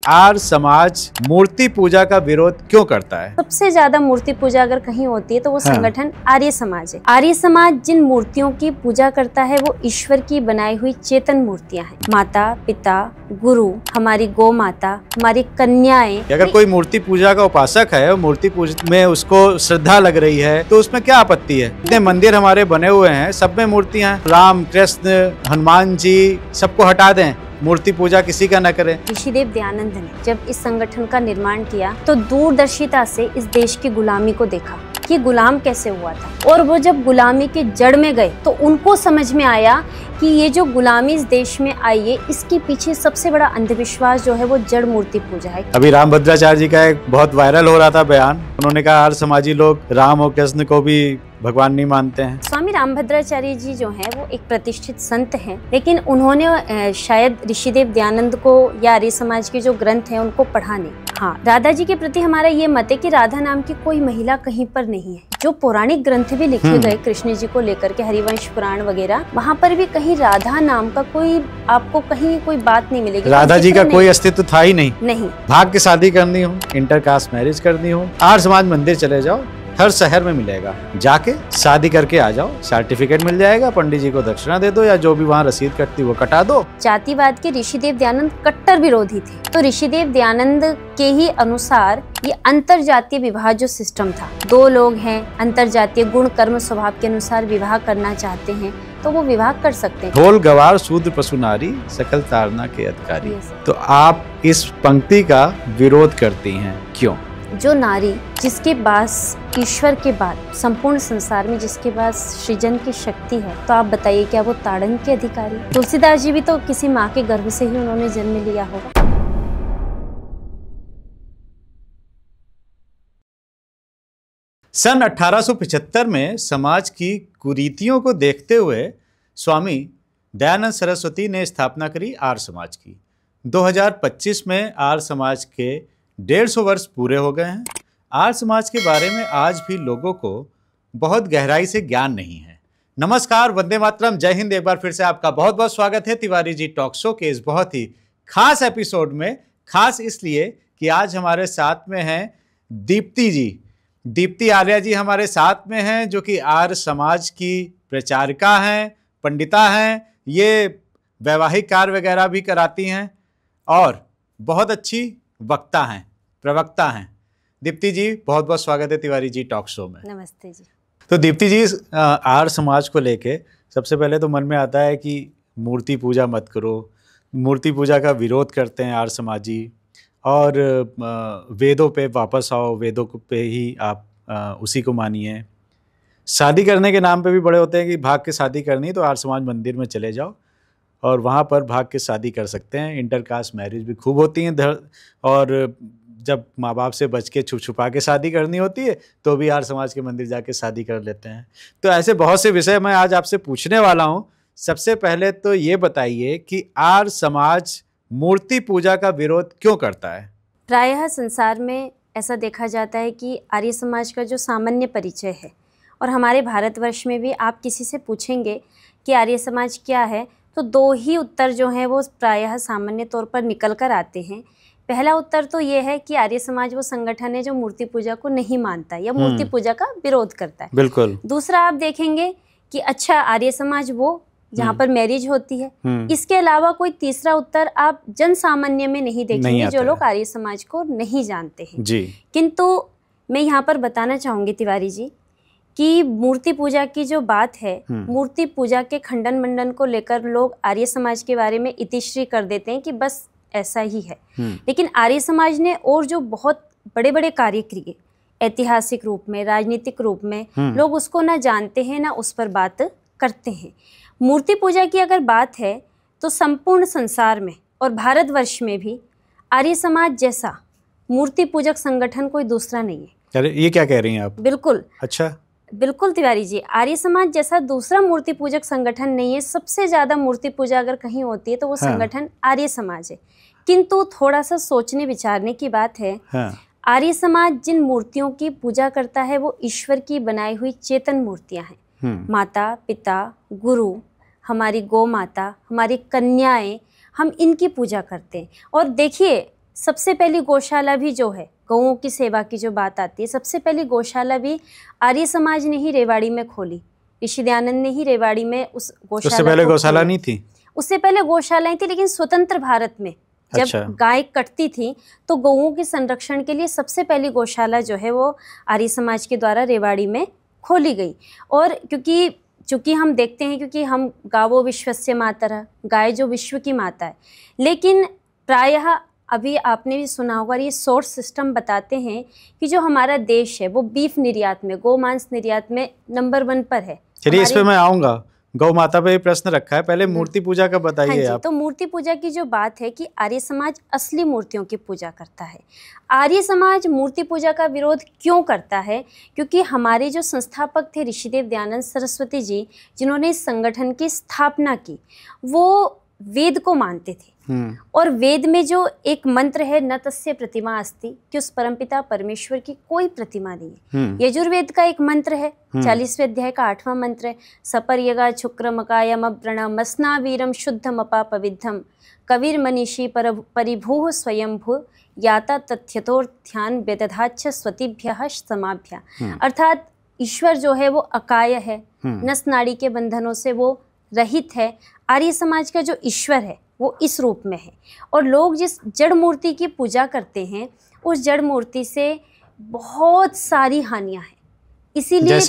आर्य समाज मूर्ति पूजा का विरोध क्यों करता है? सबसे ज्यादा मूर्ति पूजा अगर कहीं होती है तो वो संगठन आर्य समाज है। आर्य समाज जिन मूर्तियों की पूजा करता है वो ईश्वर की बनाई हुई चेतन मूर्तियां हैं। माता, पिता, गुरु, हमारी गौ माता, हमारी कन्याएं। अगर कोई मूर्ति पूजा का उपासक है, मूर्ति पूजा में उसको श्रद्धा लग रही है, तो उसमें क्या आपत्ति है? इतने मंदिर हमारे बने हुए हैं, सब में मूर्तियां हैं। राम, कृष्ण, हनुमान जी, सबको हटा दें, मूर्ति पूजा किसी का न करें। ऋषिदेव दयानंद ने जब इस संगठन का निर्माण किया तो दूरदर्शिता से इस देश की गुलामी को देखा कि गुलाम कैसे हुआ था, और वो जब गुलामी के जड़ में गए तो उनको समझ में आया कि ये जो गुलामी इस देश में आई है, इसके पीछे सबसे बड़ा अंधविश्वास जो है वो जड़ मूर्ति पूजा है। अभी रामभद्राचार्य जी का एक बहुत वायरल हो रहा था बयान। उन्होंने कहा आर्य समाजी लोग राम और कृष्ण को भी भगवान नहीं मानते हैं। स्वामी रामभद्राचार्य जी जो हैं वो एक प्रतिष्ठित संत हैं, लेकिन उन्होंने शायद ऋषिदेव दयानंद को या आर्य समाज के जो ग्रंथ हैं उनको पढ़ा नहीं। हाँ, राधा जी के प्रति हमारा ये मत है कि राधा नाम की कोई महिला कहीं पर नहीं है। जो पौराणिक ग्रंथ भी लिखे गए कृष्ण जी को लेकर के, हरिवंश पुराण वगैरह, वहाँ पर भी कहीं राधा नाम का कोई आपको कहीं कोई बात नहीं मिलेगी। राधा जी का कोई अस्तित्व था ही नहीं। भाग के शादी करनी हो, इंटरकास्ट मैरिज करनी हो, आर्य समाज मंदिर चले जाओ, हर शहर में मिलेगा। जाके शादी करके आ जाओ, सर्टिफिकेट मिल जाएगा, पंडित जी को दक्षिणा दे दो या जो भी वहाँ रसीद कटती वो कटा दो। जातिवाद के ऋषिदेव दयानंद कट्टर विरोधी थे, तो ऋषिदेव दयानंद के ही अनुसार ये अंतर जातीय विवाह जो सिस्टम था, दो लोग हैं, अंतर जातीय गुण कर्म स्वभाव के अनुसार विवाह करना चाहते हैं तो वो विवाह कर सकते हैं। ढोल गवार शूद्र पशु नारी सकल तारना के अधिकारी। तो आप इस पंक्ति का विरोध करती हैं, क्यों? जो नारी जिसके पास ईश्वर के बाद संपूर्ण संसार में जिसके पास सृजन की शक्ति है, तो आप बताइए क्या वो ताड़न के अधिकारी? तुलसीदास जी भी तो किसी माँ के गर्भ से ही उन्होंने जन्म लिया होगा। सन 1875 में समाज की कुरीतियों को देखते हुए स्वामी दयानंद सरस्वती ने स्थापना करी आर्य समाज की। 2025 में आर्य समाज के 150 वर्ष पूरे हो गए हैं। आर्य समाज के बारे में आज भी लोगों को बहुत गहराई से ज्ञान नहीं है। नमस्कार, वंदे मातरम, जय हिंद। एक बार फिर से आपका बहुत बहुत स्वागत है तिवारी जी टॉक शो के इस बहुत ही खास एपिसोड में। खास इसलिए कि आज हमारे साथ में हैं दीप्ति जी। दीप्ति आर्या जी हमारे साथ में हैं, जो कि आर्य समाज की प्रचारिका हैं, पंडिता हैं। ये वैवाहिक कार्य वगैरह भी कराती हैं और बहुत अच्छी वक्ता हैं, प्रवक्ता हैं। दीप्ति जी, बहुत बहुत स्वागत है तिवारी जी टॉक शो में। नमस्ते जी। तो दीप्ति जी, आर्य समाज को लेके सबसे पहले तो मन में आता है कि मूर्ति पूजा मत करो, मूर्ति पूजा का विरोध करते हैं आर्य समाजी, और वेदों पे वापस आओ, वेदों पे ही आप उसी को मानिए। शादी करने के नाम पे भी बड़े होते हैं कि भाग के शादी करनी तो आर्य समाज मंदिर में चले जाओ और वहाँ पर भाग के शादी कर सकते हैं। इंटरकास्ट मैरिज भी खूब होती हैं, और जब माँ बाप से बच के छुप छुपा के शादी करनी होती है तो भी आर्य समाज के मंदिर जाके शादी कर लेते हैं। तो ऐसे बहुत से विषय मैं आज आपसे पूछने वाला हूँ। सबसे पहले तो ये बताइए कि आर्य समाज मूर्ति पूजा का विरोध क्यों करता है? प्रायः संसार में ऐसा देखा जाता है कि आर्य समाज का जो सामान्य परिचय है, और हमारे भारतवर्ष में भी आप किसी से पूछेंगे कि आर्य समाज क्या है, तो दो ही उत्तर जो हैं वो प्रायः सामान्य तौर पर निकल कर आते हैं। पहला उत्तर तो ये है कि आर्य समाज वो संगठन है जो मूर्ति पूजा को नहीं मानता या मूर्ति पूजा का विरोध करता है। बिल्कुल। दूसरा आप देखेंगे कि अच्छा, आर्य समाज वो जहाँ पर मैरिज होती है। इसके अलावा कोई तीसरा उत्तर आप जन सामान्य में नहीं देखेंगे जो लोग आर्य समाज को नहीं जानते हैं जी। किंतु मैं यहाँ पर बताना चाहूँगी तिवारी जी कि मूर्ति पूजा की जो बात है, मूर्ति पूजा के खंडन मंडन को लेकर लोग आर्य समाज के बारे में इतिश्री कर देते हैं कि बस ऐसा ही है। लेकिन आर्य समाज ने और जो बहुत बड़े बड़े कार्य किए ऐतिहासिक रूप में, राजनीतिक रूप में, लोग उसको ना जानते हैं ना उस पर बात करते हैं। मूर्ति पूजा की अगर बात है तो संपूर्ण संसार में और भारतवर्ष में भी आर्य समाज जैसा मूर्ति पूजक संगठन कोई दूसरा नहीं है। अरे ये क्या कह रही हैं आप? बिल्कुल। अच्छा, बिल्कुल तिवारी जी, आर्य समाज जैसा दूसरा मूर्ति पूजक संगठन नहीं है। सबसे ज्यादा मूर्ति पूजा अगर कहीं होती है तो वो संगठन आर्य समाज है। किंतु थोड़ा सा सोचने विचारने की बात है। आर्य समाज जिन मूर्तियों की पूजा करता है वो ईश्वर की बनाई हुई चेतन मूर्तियां हैं। माता, पिता, गुरु, हमारी गौ माता, हमारी कन्याएं, हम इनकी पूजा करते हैं। और देखिए, सबसे पहली गौशाला भी जो है, गौओं की सेवा की जो बात आती है, सबसे पहली गौशाला भी आर्य समाज ने ही रेवाड़ी में खोली। ऋषि दयानंद ने ही रेवाड़ी में उस गौशाला, उससे पहले गौशाला नहीं थी? उससे पहले गौशालाएं थी, लेकिन स्वतंत्र भारत में जब अच्छा। गाय कटती थी तो गौओं के संरक्षण के लिए सबसे पहली गौशाला जो है वो आर्य समाज के द्वारा रेवाड़ी में खोली गई। और चूँकि हम देखते हैं, क्योंकि हम गावो विश्वस्य मातरः, गाय जो विश्व की माता है, लेकिन प्रायः अभी आपने भी सुना होगा, ये सोर्स सिस्टम बताते हैं कि जो हमारा देश है वो बीफ निर्यात में, गौ मांस निर्यात में नंबर 1 पर है। चलिए इस पे मैं आऊँगा, गौ माता पे प्रश्न रखा है, पहले मूर्ति पूजा का बताइए आप। तो मूर्ति पूजा की जो बात है कि आर्य समाज असली मूर्तियों की पूजा करता है। आर्य समाज मूर्ति पूजा का विरोध क्यों करता है? क्योंकि हमारे जो संस्थापक थे ऋषिदेव दयानंद सरस्वती जी, जिन्होंने इस संगठन की स्थापना की, वो वेद को मानते थे। और वेद में जो एक मंत्र है, न तस्य प्रतिमा अस्ति, कि उस परमपिता परमेश्वर की कोई प्रतिमा नहीं है। यजुर्वेद का एक मंत्र है, 40वें अध्याय का 8वां मंत्र है, सपर्यगा शुक्रमकायम व्रण मस्ना वीरम शुद्धम अपापविद्धम कविर मनीषी परिभूः स्वयंभू याता तथ्यतोर्थ्यान व्यदधाच्छ स्वतिभ्यः समाभ्या। अर्थात ईश्वर जो है वो अकाय है, नस नाड़ी के बंधनों से वो रहित है। आर्य समाज का जो ईश्वर है वो इस रूप में है। और लोग जिस जड़ मूर्ति की पूजा करते हैं, उस जड़ मूर्ति से बहुत सारी हानियां हैं। इसीलिए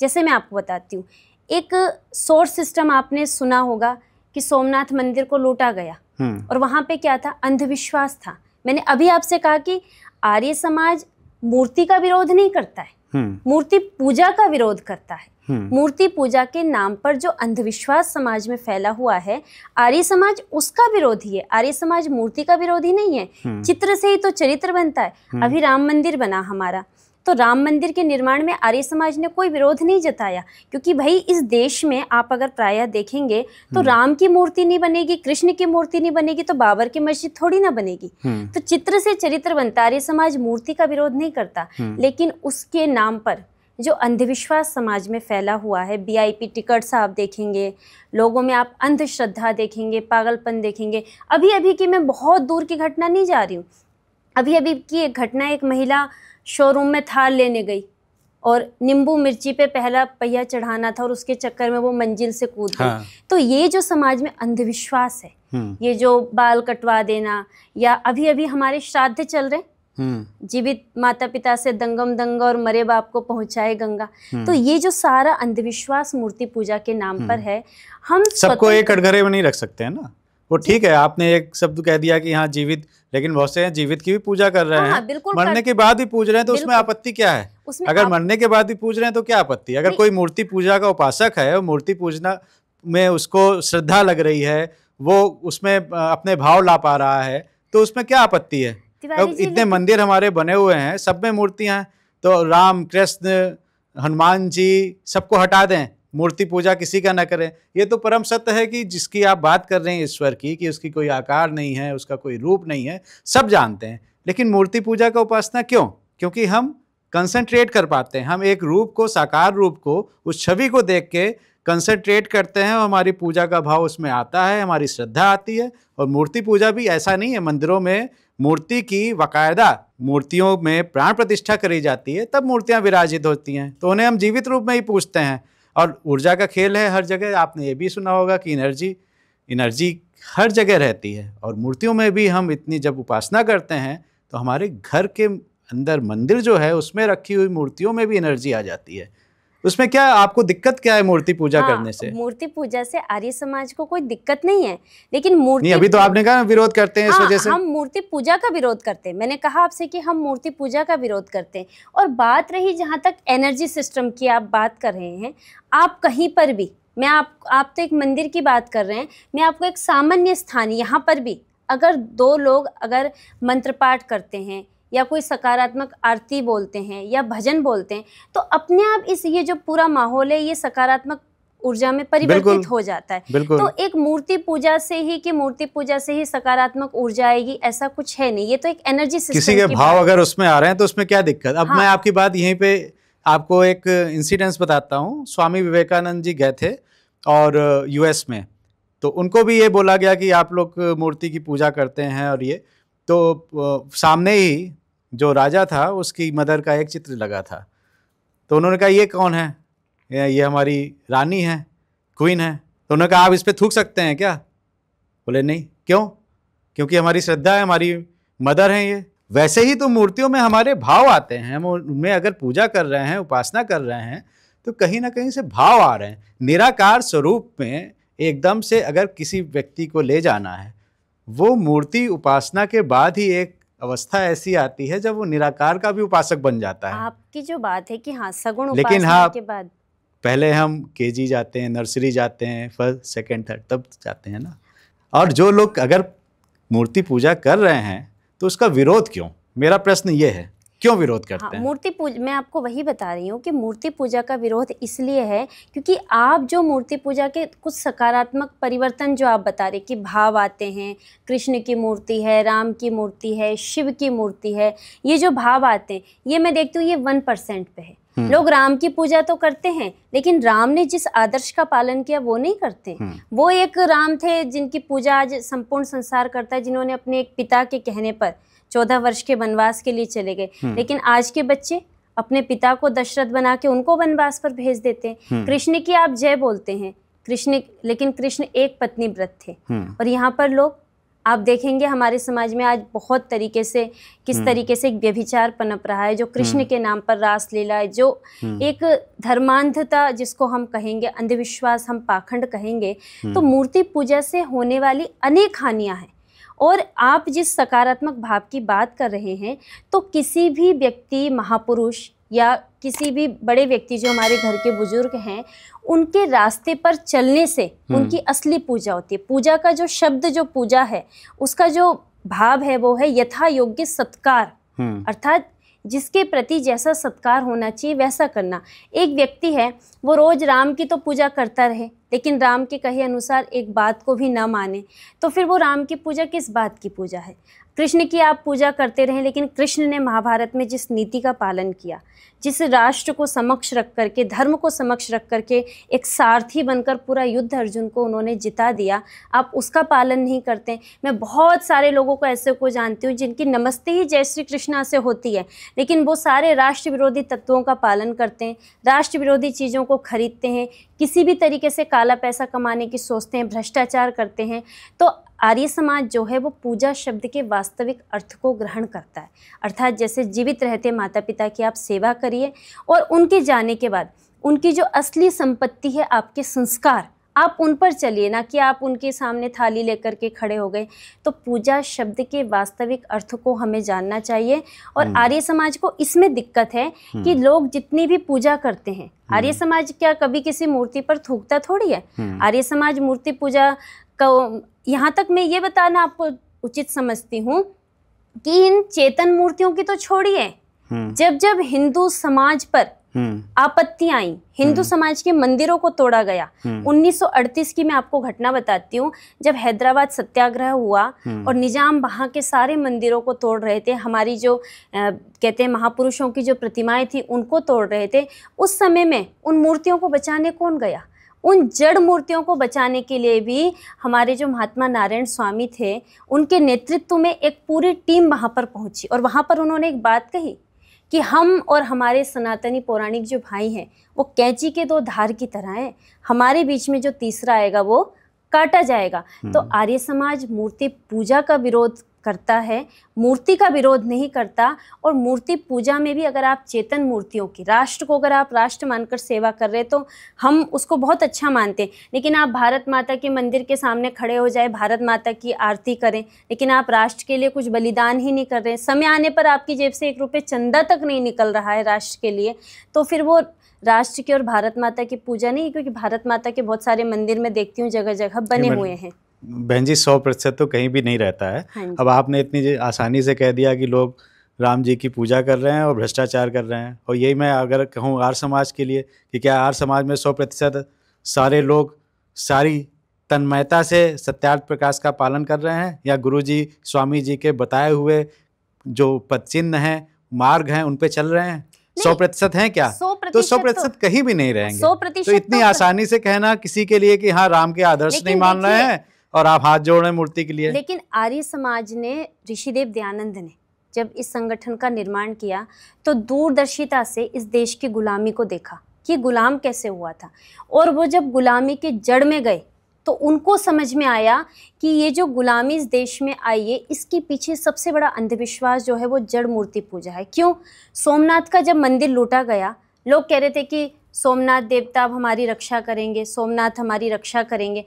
जैसे मैं आपको बताती हूँ, एक सोर्स सिस्टम आपने सुना होगा कि सोमनाथ मंदिर को लूटा गया, और वहाँ पे क्या था? अंधविश्वास था। मैंने अभी आपसे कहा कि आर्य समाज मूर्ति का विरोध नहीं करता है, मूर्ति पूजा का विरोध करता है। मूर्ति पूजा के नाम पर जो अंधविश्वास समाज में फैला हुआ है, आर्य समाज उसका विरोधी है। आर्य समाज मूर्ति का विरोधी नहीं है। चित्र से ही तो चरित्र बनता है। अभी राम मंदिर बना हमारा, तो राम मंदिर के निर्माण में आर्य समाज ने कोई विरोध नहीं जताया, क्योंकि भाई इस देश में आप अगर प्रायः देखेंगे तो राम की मूर्ति नहीं बनेगी, कृष्ण की मूर्ति नहीं बनेगी, तो बाबर की मस्जिद थोड़ी ना बनेगी। तो चित्र से चरित्र बनता। आर्य समाज मूर्ति का विरोध नहीं करता, लेकिन उसके नाम पर जो अंधविश्वास समाज में फैला हुआ है, VIP टिकट्स आप देखेंगे, लोगों में आप अंधश्रद्धा देखेंगे, पागलपन देखेंगे। अभी अभी की मैं बहुत दूर की घटना नहीं जा रही हूँ, अभी अभी की एक घटना, एक महिला शोरूम में थाल लेने गई और नींबू मिर्ची पे पहला पहिया चढ़ाना था और उसके चक्कर में वो मंजिल से कूद गई। तो ये जो समाज में अंधविश्वास है, ये जो बाल कटवा देना, या अभी अभी हमारे श्राद्ध चल रहे, जीवित माता पिता से दंगम दंग और मरे बाप को पहुंचाए गंगा, तो ये जो सारा अंधविश्वास मूर्ति पूजा के नाम पर है। हम सबको एक कटघरे में नहीं रख सकते हैं ना। वो ठीक है, आपने एक शब्द कह दिया कि हाँ जीवित, लेकिन बहुत से हैं जीवित की भी पूजा कर रहे हैं, मरने के बाद भी पूज रहे हैं, तो उसमें आपत्ति क्या है? अगर मरने के बाद भी पूज रहे हैं तो क्या आपत्ति? अगर कोई मूर्ति पूजा का उपासक है और मूर्ति पूजना में उसको श्रद्धा लग रही है, वो उसमें अपने भाव ला पा रहा है, तो उसमें क्या आपत्ति है? इतने मंदिर हमारे बने हुए हैं, सब में मूर्तियां हैं, तो राम कृष्ण हनुमान जी सबको हटा दें, मूर्ति पूजा किसी का ना करें। ये तो परम सत्य है कि जिसकी आप बात कर रहे हैं ईश्वर की, कि उसकी कोई आकार नहीं है, उसका कोई रूप नहीं है, सब जानते हैं। लेकिन मूर्ति पूजा का उपासना क्यों? क्योंकि हम कंसंट्रेट कर पाते हैं, हम एक रूप को, साकार रूप को, उस छवि को देख के कंसंट्रेट करते हैं, और हमारी पूजा का भाव उसमें आता है, हमारी श्रद्धा आती है। और मूर्ति पूजा भी ऐसा नहीं है, मंदिरों में मूर्ति की बाकायदा मूर्तियों में प्राण प्रतिष्ठा करी जाती है, तब मूर्तियां विराजित होती हैं, तो उन्हें हम जीवित रूप में ही पूजते हैं। और ऊर्जा का खेल है हर जगह। आपने ये भी सुना होगा कि एनर्जी हर जगह रहती है, और मूर्तियों में भी हम इतनी जब उपासना करते हैं तो हमारे घर के अंदर मंदिर जो है उसमें रखी हुई मूर्तियों में भी एनर्जी आ जाती है। उसमें क्या आपको दिक्कत क्या है मूर्ति पूजा करने से? मूर्ति पूजा से आर्य समाज को कोई दिक्कत नहीं है, लेकिन मूर्ति नहीं, अभी तो आपने कहा विरोध करते हैं इस वजह से। हम मूर्ति पूजा का विरोध करते हैं। मैंने कहा आपसे कि हम मूर्ति पूजा का विरोध करते हैं। और बात रही जहाँ तक एनर्जी सिस्टम की आप बात कर रहे हैं, आप कहीं पर भी, मैं आप तो एक मंदिर की बात कर रहे हैं, मैं आपको एक सामान्य स्थान, यहाँ पर भी अगर 2 लोग अगर मंत्र पाठ करते हैं या कोई सकारात्मक आरती बोलते हैं या भजन बोलते हैं, तो अपने आप ये जो पूरा माहौल है ये सकारात्मक ऊर्जा में परिवर्तित हो जाता है। तो एक मूर्ति पूजा से ही, कि मूर्ति पूजा से ही सकारात्मक ऊर्जा आएगी, ऐसा कुछ है नहीं। ये तो एक एनर्जी सिस्टम, किसी के भाव अगर उसमें आ रहे हैं तो उसमें क्या दिक्कत? अब मैं आपकी बात यहीं पे आपको एक इंसिडेंस बताता हूँ। स्वामी विवेकानंद जी गए थे और US में, तो उनको भी ये बोला गया कि आप लोग मूर्ति की पूजा करते हैं, और ये तो सामने ही जो राजा था उसकी मदर का एक चित्र लगा था। तो उन्होंने कहा ये कौन है? ये हमारी रानी है, क्वीन है। तो उन्होंने कहा आप इस पे थूक सकते हैं क्या? बोले नहीं। क्यों? क्योंकि हमारी श्रद्धा है, हमारी मदर है ये। वैसे ही तो मूर्तियों में हमारे भाव आते हैं। हम उनमें अगर पूजा कर रहे हैं, उपासना कर रहे हैं, तो कहीं ना कहीं से भाव आ रहे हैं। निराकार स्वरूप में एकदम से अगर किसी व्यक्ति को ले जाना है, वो मूर्ति उपासना के बाद ही एक अवस्था ऐसी आती है जब वो निराकार का भी उपासक बन जाता है। आपकी जो बात है कि हाँ सगुण लेकिन उपासना के बाद पहले हम केजी जाते हैं, नर्सरी जाते हैं, फर्स्ट सेकंड थर्ड तब जाते हैं ना। और जो लोग अगर मूर्ति पूजा कर रहे हैं तो उसका विरोध क्यों? मेरा प्रश्न ये है, क्यों विरोध करते हैं? मूर्ति पूजा, मैं आपको वही बता रही हूँ कि मूर्ति पूजा का विरोध इसलिए है क्योंकि आप जो मूर्ति पूजा के कुछ सकारात्मक परिवर्तन जो आप बता रहे कि भाव आते हैं, कृष्ण की मूर्ति है, राम की मूर्ति है, शिव की मूर्ति है, ये जो भाव आते हैं ये मैं देखती हूँ ये 1% पे है। लोग राम की पूजा तो करते हैं लेकिन राम ने जिस आदर्श का पालन किया वो नहीं करते। वो एक राम थे जिनकी पूजा आज संपूर्ण संसार करता है, जिन्होंने अपने एक पिता के कहने पर 14 वर्ष के वनवास के लिए चले गए। लेकिन आज के बच्चे अपने पिता को दशरथ बना के उनको वनवास पर भेज देते हैं। कृष्ण की आप जय बोलते हैं, लेकिन कृष्ण एक पत्नी व्रत थे। और यहाँ पर लोग आप देखेंगे हमारे समाज में आज बहुत तरीके से किस तरीके से एक व्यभिचार पनप रहा है, जो कृष्ण के नाम पर रासलीला है, जो एक धर्मांधता जिसको हम कहेंगे, अंधविश्वास हम पाखंड कहेंगे। तो मूर्ति पूजा से होने वाली अनेक हानियां हैं। और आप जिस सकारात्मक भाव की बात कर रहे हैं, तो किसी भी व्यक्ति, महापुरुष या किसी भी बड़े व्यक्ति जो हमारे घर के बुजुर्ग हैं, उनके रास्ते पर चलने से उनकी असली पूजा होती है। पूजा का जो शब्द, जो पूजा है, उसका जो भाव है वो है यथा योग्य सत्कार, अर्थात जिसके प्रति जैसा सत्कार होना चाहिए वैसा करना। एक व्यक्ति है वो रोज राम की तो पूजा करता रहे लेकिन राम के कहे अनुसार एक बात को भी न माने, तो फिर वो राम की पूजा किस बात की पूजा है? कृष्ण की आप पूजा करते रहें, लेकिन कृष्ण ने महाभारत में जिस नीति का पालन किया, जिस राष्ट्र को समक्ष रख करके, धर्म को समक्ष रख करके एक सारथी बनकर पूरा युद्ध अर्जुन को उन्होंने जिता दिया, आप उसका पालन नहीं करते। मैं बहुत सारे लोगों को ऐसे को जानती हूँ जिनकी नमस्ते ही जय श्री कृष्णा से होती है, लेकिन वो सारे राष्ट्र विरोधी तत्वों का पालन करते हैं, राष्ट्र विरोधी चीज़ों को खरीदते हैं, किसी भी तरीके से काला पैसा कमाने की सोचते हैं, भ्रष्टाचार करते हैं। तो आर्य समाज जो है वो पूजा शब्द के वास्तविक अर्थ को ग्रहण करता है, अर्थात जैसे जीवित रहते माता पिता की आप सेवा करिए और उनके जाने के बाद उनकी जो असली संपत्ति है आपके संस्कार, आप उन पर चलिए, ना कि आप उनके सामने थाली लेकर के खड़े हो गए। तो पूजा शब्द के वास्तविक अर्थ को हमें जानना चाहिए। और आर्य समाज को इसमें दिक्कत है कि लोग जितनी भी पूजा करते हैं, आर्य समाज क्या कभी किसी मूर्ति पर थूकता थोड़ी है। आर्य समाज मूर्ति पूजा का, यहाँ तक मैं ये बताना आपको उचित समझती हूँ कि इन चेतन मूर्तियों की तो छोड़िए, जब जब हिंदू समाज पर आपत्ति आई, हिंदू समाज के मंदिरों को तोड़ा गया। 1938 की मैं आपको घटना बताती हूँ, जब हैदराबाद सत्याग्रह हुआ और निजाम वहाँ के सारे मंदिरों को तोड़ रहे थे, हमारी जो कहते हैं महापुरुषों की जो प्रतिमाएं थी उनको तोड़ रहे थे। उस समय में उन मूर्तियों को बचाने कौन गया? उन जड़ मूर्तियों को बचाने के लिए भी हमारे जो महात्मा नारायण स्वामी थे, उनके नेतृत्व में एक पूरी टीम वहाँ पर पहुँची और वहाँ पर उन्होंने एक बात कही कि हम और हमारे सनातनी पौराणिक जो भाई हैं वो कैंची के दो धार की तरह हैं, हमारे बीच में जो तीसरा आएगा वो काटा जाएगा। तो आर्य समाज मूर्ति पूजा का विरोध करता है, मूर्ति का विरोध नहीं करता। और मूर्ति पूजा में भी अगर आप चेतन मूर्तियों की, राष्ट्र को अगर आप राष्ट्र मानकर सेवा कर रहे तो हम उसको बहुत अच्छा मानते हैं। लेकिन आप भारत माता के मंदिर के सामने खड़े हो जाए, भारत माता की आरती करें, लेकिन आप राष्ट्र के लिए कुछ बलिदान ही नहीं कर रहे, समय आने पर आपकी जेब से 1 रुपये चंदा तक नहीं निकल रहा है राष्ट्र के लिए, तो फिर वो राष्ट्र की और भारत माता की पूजा नहीं। क्योंकि भारत माता के बहुत सारे मंदिर में देखती हूँ जगह जगह बने हुए हैं। बहन जी 100% तो कहीं भी नहीं रहता है। हाँ, अब आपने इतनी आसानी से कह दिया कि लोग राम जी की पूजा कर रहे हैं और भ्रष्टाचार कर रहे हैं। और यही मैं अगर कहूँ आर्य समाज के लिए कि क्या आर्य समाज में 100% सारे लोग सारी तन्मयता से सत्यार्थ प्रकाश का पालन कर रहे हैं, या गुरु जी स्वामी जी के बताए हुए जो पदचिन्ह हैं, मार्ग हैं, उन पे चल रहे हैं? 100% हैं क्या? तो 100% कहीं भी नहीं रहेंगे। 100% तो इतनी आसानी से कहना किसी के लिए कि हाँ राम के आदर्श नहीं मान रहे हैं और आप हाथ जोड़ रहे हैं मूर्ति के लिए। लेकिन आर्य समाज ने, ऋषिदेव दयानंद ने जब इस संगठन का निर्माण किया तो दूरदर्शिता से इस देश की गुलामी को देखा कि गुलाम कैसे हुआ था, और वो जब गुलामी के जड़ में गए तो उनको समझ में आया कि ये जो गुलामी इस देश में आई है, इसके पीछे सबसे बड़ा अंधविश्वास जो है वो जड़ मूर्ति पूजा है। क्यों? सोमनाथ का जब मंदिर लूटा गया, लोग कह रहे थे कि सोमनाथ देवता अब हमारी रक्षा करेंगे, सोमनाथ हमारी रक्षा करेंगे।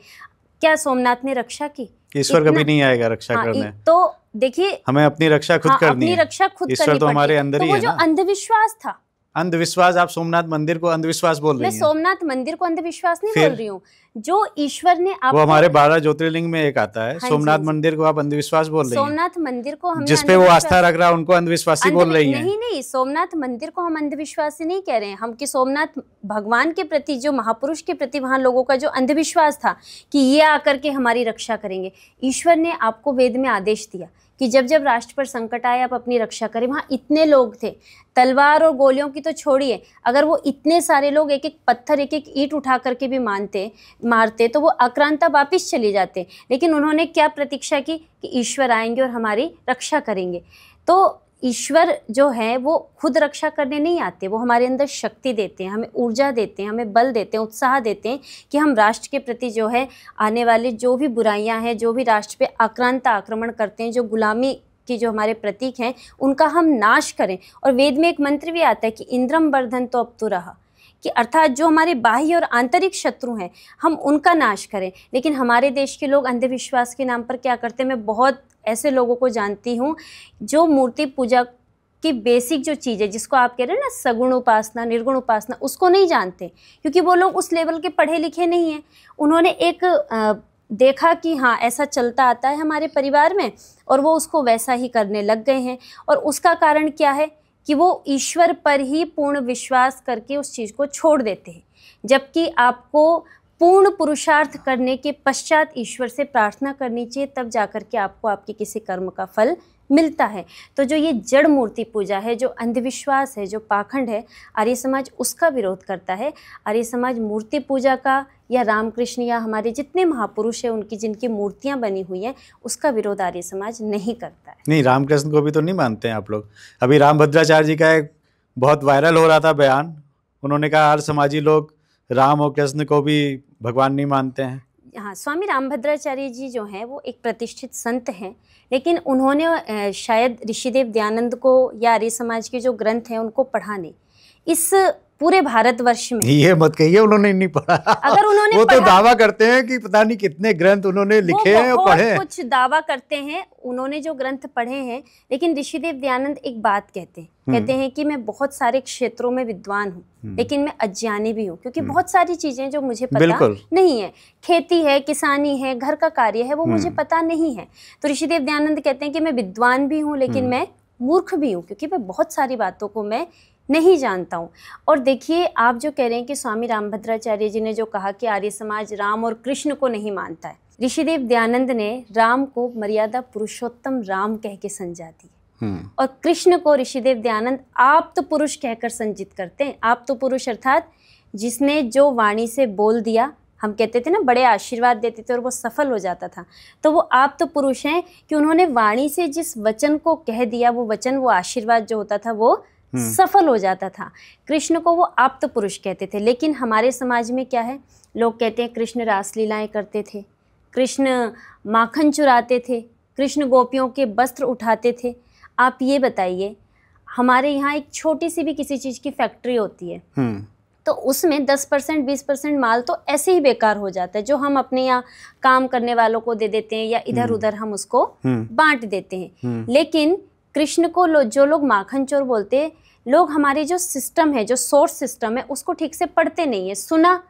क्या सोमनाथ ने रक्षा की? ईश्वर कभी नहीं आएगा रक्षा करने। तो देखिए, हमें अपनी रक्षा खुद करनी है, अपनी रक्षा खुद करनी ईश्वर तो हमारे अंदर ही है ना। तो वो जो अंधविश्वास था, अंधविश्वास, आप सोमनाथ मंदिर को अंधविश्वास बोल रही हैं? मैं सोमनाथ मंदिर को अंधविश्वास नहीं बोल रही हूँ। जो ईश्वर ने आपको, वो हमारे 12 ज्योतिर्लिंग में एक आता है। सोमनाथ मंदिर को आप अंधविश्वास बोल रही हैं? सोमनाथ मंदिर को हम जिसपे वो आस्था रख रहा है उनको अंधविश्वासी बोल रही हैं? नहीं, सोमनाथ मंदिर को हम अंधविश्वासी नहीं कह रहे हैं हम, कि सोमनाथ भगवान के प्रति, जो महापुरुष के प्रति वहाँ लोगों का जो अंधविश्वास था कि ये आकर के हमारी रक्षा करेंगे। ईश्वर ने आपको वेद में आदेश दिया कि जब जब राष्ट्र पर संकट आए आप अपनी रक्षा करें। वहाँ इतने लोग थे, तलवार और गोलियों की तो छोड़िए, अगर वो इतने सारे लोग एक एक पत्थर, एक एक ईंट उठा करके भी मारते तो वो आक्रांता वापिस चले जाते। लेकिन उन्होंने क्या प्रतीक्षा की कि ईश्वर आएंगे और हमारी रक्षा करेंगे। तो ईश्वर जो है वो खुद रक्षा करने नहीं आते, वो हमारे अंदर शक्ति देते हैं, हमें ऊर्जा देते हैं, हमें बल देते हैं, उत्साह देते हैं कि हम राष्ट्र के प्रति जो है आने वाले जो भी बुराइयां हैं, जो भी राष्ट्र पे आक्रांता आक्रमण करते हैं, जो गुलामी की जो हमारे प्रतीक हैं, उनका हम नाश करें। और वेद में एक मंत्र भी आता है कि इंद्रम वर्धन तो अब तो रहा, कि अर्थात जो हमारे बाह्य और आंतरिक शत्रु हैं हम उनका नाश करें। लेकिन हमारे देश के लोग अंधविश्वास के नाम पर क्या करते हैं, मैं बहुत ऐसे लोगों को जानती हूँ जो मूर्ति पूजा की बेसिक जो चीज़ है, जिसको आप कह रहे हैं ना सगुण उपासना, निर्गुण उपासना, उसको नहीं जानते, क्योंकि वो लोग उस लेवल के पढ़े लिखे नहीं हैं। उन्होंने एक देखा कि हाँ ऐसा चलता आता है हमारे परिवार में, और वो उसको वैसा ही करने लग गए हैं। और उसका कारण क्या है कि वो ईश्वर पर ही पूर्ण विश्वास करके उस चीज़ को छोड़ देते हैं, जबकि आपको पूर्ण पुरुषार्थ करने के पश्चात ईश्वर से प्रार्थना करनी चाहिए, तब जाकर के आपको आपके किसी कर्म का फल मिलता है। तो जो ये जड़ मूर्ति पूजा है, जो अंधविश्वास है, जो पाखंड है, आर्य समाज उसका विरोध करता है। आर्य समाज मूर्ति पूजा का या रामकृष्ण या हमारे जितने महापुरुष हैं उनकी जिनकी मूर्तियां बनी हुई हैं उसका विरोध आर्य समाज नहीं करता है। नहीं, रामकृष्ण को भी तो नहीं मानते हैं आप लोग। अभी रामभद्राचार्य जी का एक बहुत वायरल हो रहा था बयान, उन्होंने कहा आर्य समाजी लोग राम और कृष्ण को भी भगवान नहीं मानते हैं। हाँ, स्वामी रामभद्राचार्य जी जो हैं वो एक प्रतिष्ठित संत हैं, लेकिन उन्होंने शायद ऋषिदेव दयानंद को या आर्य समाज के जो ग्रंथ हैं उनको पढ़ा नहीं। इस पूरे भारतवर्ष में ये मत कहिए उन्होंने नहीं पढ़ा। अगर उन्होंने वो तो दावा करते हैं कि पता नहीं कितने ग्रंथ उन्होंने लिखे हैं और पढ़े हैं। कुछ दावा करते हैं उन्होंने जो ग्रंथ पढ़े हैं, लेकिन ऋषिदेव दयानंद एक बात कहते हैं कि मैं बहुत सारे क्षेत्रों में विद्वान हूँ, लेकिन मैं अज्ञानी भी हूँ, क्योंकि बहुत सारी चीजें जो मुझे पता नहीं है, खेती है, किसानी है, घर का कार्य है, वो मुझे पता नहीं है। तो ऋषिदेव दयानंद कहते हैं कि मैं विद्वान भी हूँ लेकिन मैं मूर्ख भी हूँ, क्योंकि मैं बहुत सारी बातों को मैं नहीं जानता हूँ। और देखिए, आप जो कह रहे हैं कि स्वामी रामभद्राचार्य जी ने जो कहा कि आर्य समाज राम और कृष्ण को नहीं मानता है, ऋषिदेव दयानंद ने राम को मर्यादा पुरुषोत्तम राम कह के संज्ञा दी और कृष्ण को ऋषिदेव दयानंद आप्त पुरुष कहकर संजित करते हैं। आप्त पुरुष अर्थात जिसने जो वाणी से बोल दिया, हम कहते थे ना बड़े आशीर्वाद देते थे और वो सफल हो जाता था, तो वो आप्त पुरुष हैं कि उन्होंने वाणी से जिस वचन को कह दिया, वो वचन, वो आशीर्वाद जो होता था वो सफल हो जाता था। कृष्ण को वो आप्त पुरुष कहते थे। लेकिन हमारे समाज में क्या है, लोग कहते हैं कृष्ण रासलीलाएं करते थे, कृष्ण माखन चुराते थे, कृष्ण गोपियों के वस्त्र उठाते थे। आप ये बताइए, हमारे यहाँ एक छोटी सी भी किसी चीज़ की फैक्ट्री होती है तो उसमें 10% 20% माल तो ऐसे ही बेकार हो जाता है, जो हम अपने यहाँ काम करने वालों को दे देते हैं या इधर उधर हम उसको बांट देते हैं। लेकिन कृष्ण को जो लोग माखन चोर बोलते हैं, लोग हमारे जो सिस्टम है, जो सोर्स सिस्टम है, उसको ठीक से पढ़ते नहीं है। सुना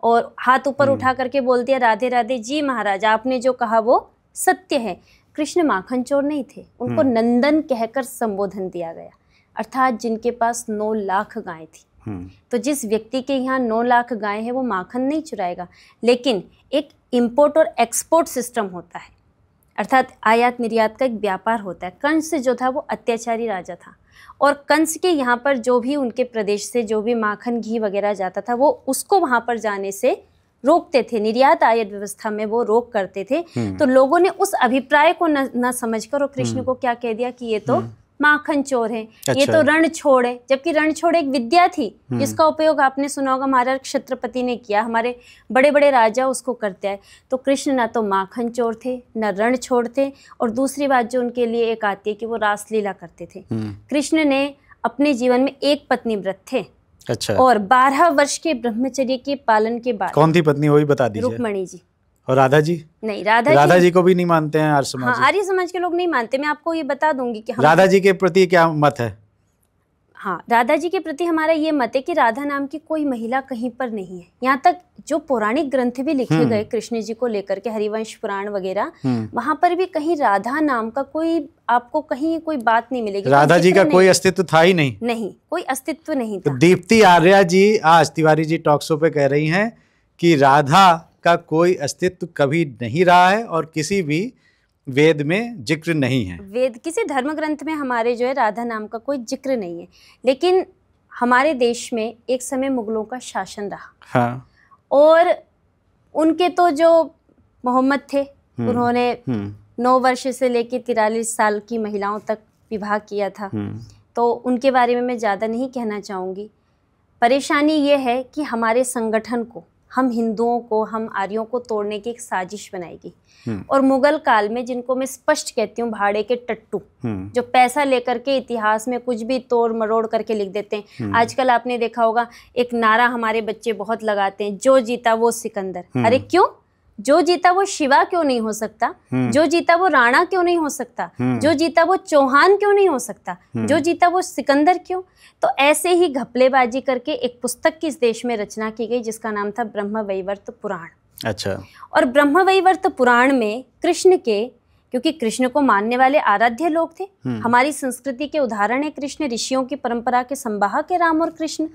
और हाथ ऊपर उठा करके बोल दिया राधे राधे, जी महाराज आपने जो कहा वो सत्य है। कृष्ण माखन चोर नहीं थे, उनको नंदन कहकर संबोधन दिया गया, अर्थात जिनके पास 9 लाख गायें थी। तो जिस व्यक्ति के यहाँ 9 लाख गायें हैं वो माखन नहीं चुराएगा। लेकिन एक इंपोर्ट और एक्सपोर्ट सिस्टम होता है, अर्थात आयात निर्यात का एक व्यापार होता है। कंस जो था वो अत्याचारी राजा था और कंस के यहाँ पर जो भी उनके प्रदेश से जो भी माखन घी वगैरह जाता था वो उसको वहाँ पर जाने से रोकते थे, निर्यात आयात व्यवस्था में वो रोक करते थे। तो लोगों ने उस अभिप्राय को न समझकर और कृष्ण को क्या कह दिया कि ये तो माखन चोर है, ये तो रण छोड़ है। जबकि रण छोड़ एक विद्या थी जिसका उपयोग आपने सुना होगा महाराज छत्रपति ने किया, हमारे बड़े बड़े राजा उसको करते आए। तो कृष्ण ना तो माखन चोर थे, न रण छोड़ थे, और दूसरी बात जो उनके लिए एक आती है कि वो रासलीला करते थे। कृष्ण ने अपने जीवन में एक पत्नी व्रत थे। अच्छा। और 12 वर्ष के ब्रह्मचर्य के पालन के बाद। कौन थी पत्नी, वो भी बता दीजिए। रुक्मणी जी। और राधा जी? नहीं, राधा जी को भी नहीं मानते हैं आर्य समाज? हाँ, आर्य समाज के लोग नहीं मानते। मैं आपको ये बता दूंगी कि राधा जी के प्रति क्या मत है? हाँ, राधा जी के प्रति हमारा ये मत है कि राधा नाम की कोई महिला कहीं पर नहीं है। यहाँ तक जो पौराणिक ग्रंथ भी लिखे गए कृष्ण जी को लेकर के, हरिवंश पुराण वगैरह, वहां पर भी कहीं राधा नाम का कोई आपको कहीं कोई बात नहीं मिलेगी। राधा जी का कोई अस्तित्व था ही नहीं। नहीं, कोई अस्तित्व नहीं था। तो दीप्ति आर्या जी आज तिवारी जी टॉक शो पे कह रही हैं कि राधा का कोई अस्तित्व कभी नहीं रहा है और किसी भी वेद में जिक्र नहीं है। वेद किसी धर्म ग्रंथ में हमारे जो है राधा नाम का कोई जिक्र नहीं है। लेकिन हमारे देश में एक समय मुगलों का शासन रहा। हाँ। और उनके तो जो मोहम्मद थे, उन्होंने 9 वर्ष से लेकर 43 साल की महिलाओं तक विवाह किया था। तो उनके बारे में मैं ज़्यादा नहीं कहना चाहूँगी। परेशानी ये है कि हमारे संगठन को, हम हिंदुओं को, हम आर्यों को तोड़ने की एक साजिश बनाई गई। और मुगल काल में, जिनको मैं स्पष्ट कहती हूँ भाड़े के टट्टू, जो पैसा लेकर के इतिहास में कुछ भी तोड़ मरोड़ करके लिख देते हैं। आजकल आपने देखा होगा एक नारा हमारे बच्चे बहुत लगाते हैं, जो जीता वो सिकंदर। अरे क्यों? जो जीता वो शिवा क्यों नहीं हो सकता? जो जीता वो राणा क्यों नहीं हो सकता? जो जीता वो चौहान क्यों नहीं हो सकता? जो जीता वो सिकंदर क्यों? तो ऐसे ही घपलेबाजी करके एक पुस्तक की इस देश में रचना की गई जिसका नाम था ब्रह्मवैवर्त पुराण। अच्छा। और ब्रह्मवैवर्त पुराण में कृष्ण के, क्योंकि कृष्ण को मानने वाले आराध्य लोग थे, हमारी संस्कृति के उदाहरण है कृष्ण, ऋषियों की परंपरा के संवाहक है राम और कृष्ण,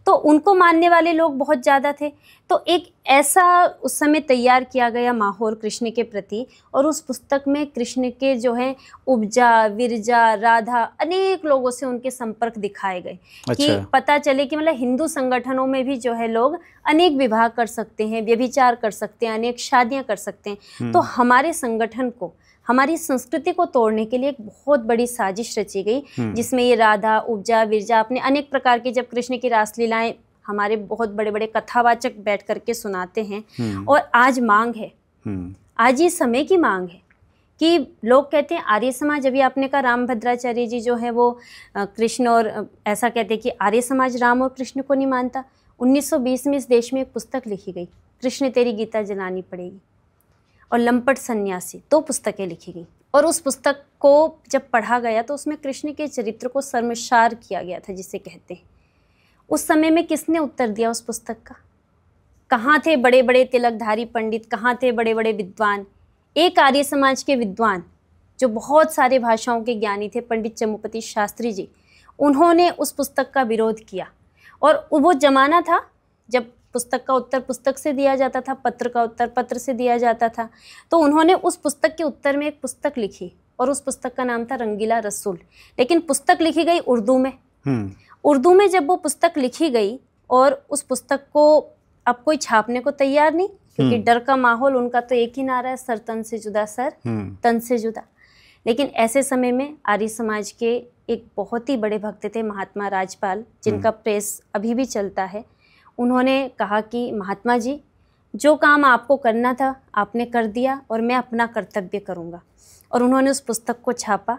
तो उनको मानने वाले लोग बहुत ज्यादा थे। तो एक ऐसा उस समय तैयार किया गया माहौल कृष्ण के प्रति, और उस पुस्तक में कृष्ण के जो है उपजा, विरजा, राधा, अनेक लोगों से उनके संपर्क दिखाए गए। अच्छा। कि पता चले कि मतलब हिंदू संगठनों में भी जो है लोग अनेक विवाह कर सकते हैं, व्यभिचार कर सकते हैं, अनेक शादियां कर सकते हैं। तो हमारे संगठन को, हमारी संस्कृति को तोड़ने के लिए एक बहुत बड़ी साजिश रची गई, जिसमें ये राधा, उपजा, विरजा अपने अनेक प्रकार की, जब कृष्ण की रासलीलाएं हमारे बहुत बड़े बड़े कथावाचक बैठ करके सुनाते हैं। और आज मांग है, आज ये समय की मांग है कि लोग कहते हैं आर्य समाज, अभी आपने कहा राम भद्राचार्य जी जो है वो कृष्ण, और ऐसा कहते हैं कि आर्य समाज राम और कृष्ण को नहीं मानता। 1920 में इस देश में एक पुस्तक लिखी गई, कृष्ण तेरी गीता जलानी पड़ेगी, और लंपट सन्यासी, 2 पुस्तकें लिखी गई। और उस पुस्तक को जब पढ़ा गया तो उसमें कृष्ण के चरित्र को शर्मसार किया गया था, जिसे कहते हैं। उस समय में किसने उत्तर दिया उस पुस्तक का? कहाँ थे बड़े बड़े तिलकधारी पंडित, कहाँ थे बड़े बड़े विद्वान? एक आर्य समाज के विद्वान जो बहुत सारे भाषाओं के ज्ञानी थे, पंडित चमुपति शास्त्री जी, उन्होंने उस पुस्तक का विरोध किया। और वो जमाना था जब पुस्तक का उत्तर पुस्तक से दिया जाता था, पत्र का उत्तर पत्र से दिया जाता था। तो उन्होंने उस पुस्तक के उत्तर में एक पुस्तक लिखी, और उस पुस्तक का नाम था रंगीला रसूल। लेकिन पुस्तक लिखी गई उर्दू में। उर्दू में जब वो पुस्तक लिखी गई, और उस पुस्तक को अब कोई छापने को तैयार नहीं, क्योंकि डर का माहौल, उनका तो एक ही नारा है, सर तन से जुदा, सर तन से जुदा। लेकिन ऐसे समय में आर्य समाज के एक बहुत ही बड़े भक्त थे महात्मा राजपाल, जिनका प्रेस अभी भी चलता है। उन्होंने कहा कि महात्मा जी, जो काम आपको करना था आपने कर दिया, और मैं अपना कर्तव्य करूँगा। और उन्होंने उस पुस्तक को छापा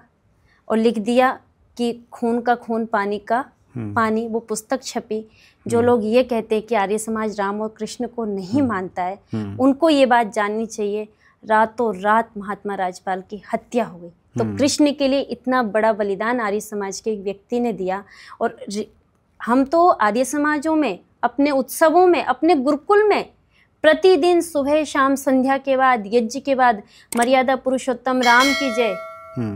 और लिख दिया कि खून का खून, पानी का पानी। वो पुस्तक छपी। जो लोग ये कहते हैं कि आर्य समाज राम और कृष्ण को नहीं मानता है, उनको ये बात जाननी चाहिए, रातों रात महात्मा राजपाल की हत्या हो गई। तो कृष्ण के लिए इतना बड़ा बलिदान आर्य समाज के एक व्यक्ति ने दिया। और हम तो आर्य समाजों में, अपने उत्सवों में, अपने गुरुकुल में प्रतिदिन सुबह शाम संध्या के बाद, यज्ञ के बाद मर्यादा पुरुषोत्तम राम की जय,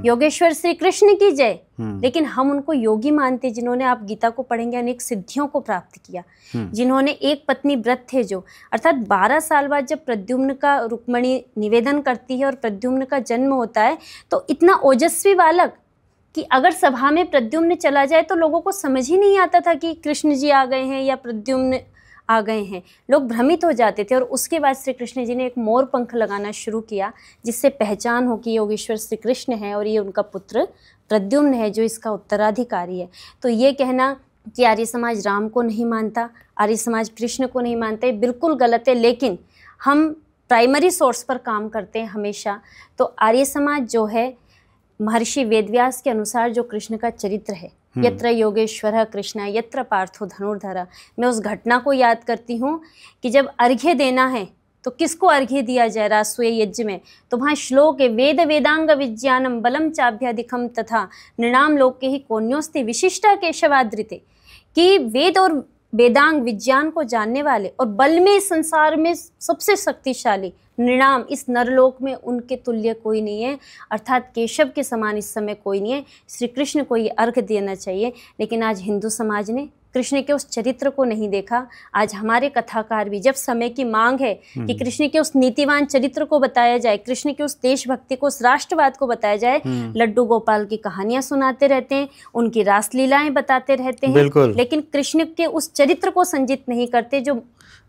योगेश्वर श्री कृष्ण की जय। लेकिन हम उनको योगी मानते, जिन्होंने, आप गीता को पढ़ेंगे, अनेक सिद्धियों को प्राप्त किया, जिन्होंने एक पत्नी व्रत थे, जो अर्थात 12 साल बाद जब प्रद्युम्न का, रुक्मणी निवेदन करती है और प्रद्युम्न का जन्म होता है, तो इतना ओजस्वी बालक कि अगर सभा में प्रद्युम्न चला जाए तो लोगों को समझ ही नहीं आता था कि कृष्ण जी आ गए हैं या प्रद्युम्न आ गए हैं, लोग भ्रमित हो जाते थे। और उसके बाद श्री कृष्ण जी ने एक मोर पंख लगाना शुरू किया, जिससे पहचान हो कि योगेश्वर श्री कृष्ण है और ये उनका पुत्र प्रद्युम्न है जो इसका उत्तराधिकारी है। तो ये कहना कि आर्य समाज राम को नहीं मानता, आर्य समाज कृष्ण को नहीं मानते, बिल्कुल गलत है। लेकिन हम प्राइमरी सोर्स पर काम करते हैं हमेशा। तो आर्य समाज जो है, महर्षि वेदव्यास के अनुसार जो कृष्ण का चरित्र है, यत्र योगेश्वर कृष्ण यत्र पार्थो धनुर्धर, मैं उस घटना को याद करती हूँ कि जब अर्घ्य देना है तो किसको अर्घ्य दिया जाए राजसूय यज्ञ में, तो वहाँ श्लोक है, वेद वेदांग विज्ञानम बलम चाभ्याधिकम तथा नृणाम लोके ही कोन्योस्ति विशिष्टा केशवाद्रिते, कि वेद और वेदांग विज्ञान को जानने वाले और बल में इस संसार में सबसे शक्तिशाली नृणाम, इस नरलोक में उनके तुल्य कोई नहीं है, अर्थात केशव के समान इस समय कोई नहीं है। श्री कृष्ण को ये अर्घ देना चाहिए। लेकिन आज हिंदू समाज ने कृष्ण के उस चरित्र को नहीं देखा। आज हमारे कथाकार भी, जब समय की मांग है कि कृष्ण के उस नीतिवान चरित्र को बताया जाए, कृष्ण के उस देशभक्ति को, उस राष्ट्रवाद को बताया जाए, लड्डू गोपाल की कहानियां सुनाते रहते हैं, उनकी रासलीलाएं बताते रहते हैं, लेकिन कृष्ण के उस चरित्र को संजित नहीं करते, जो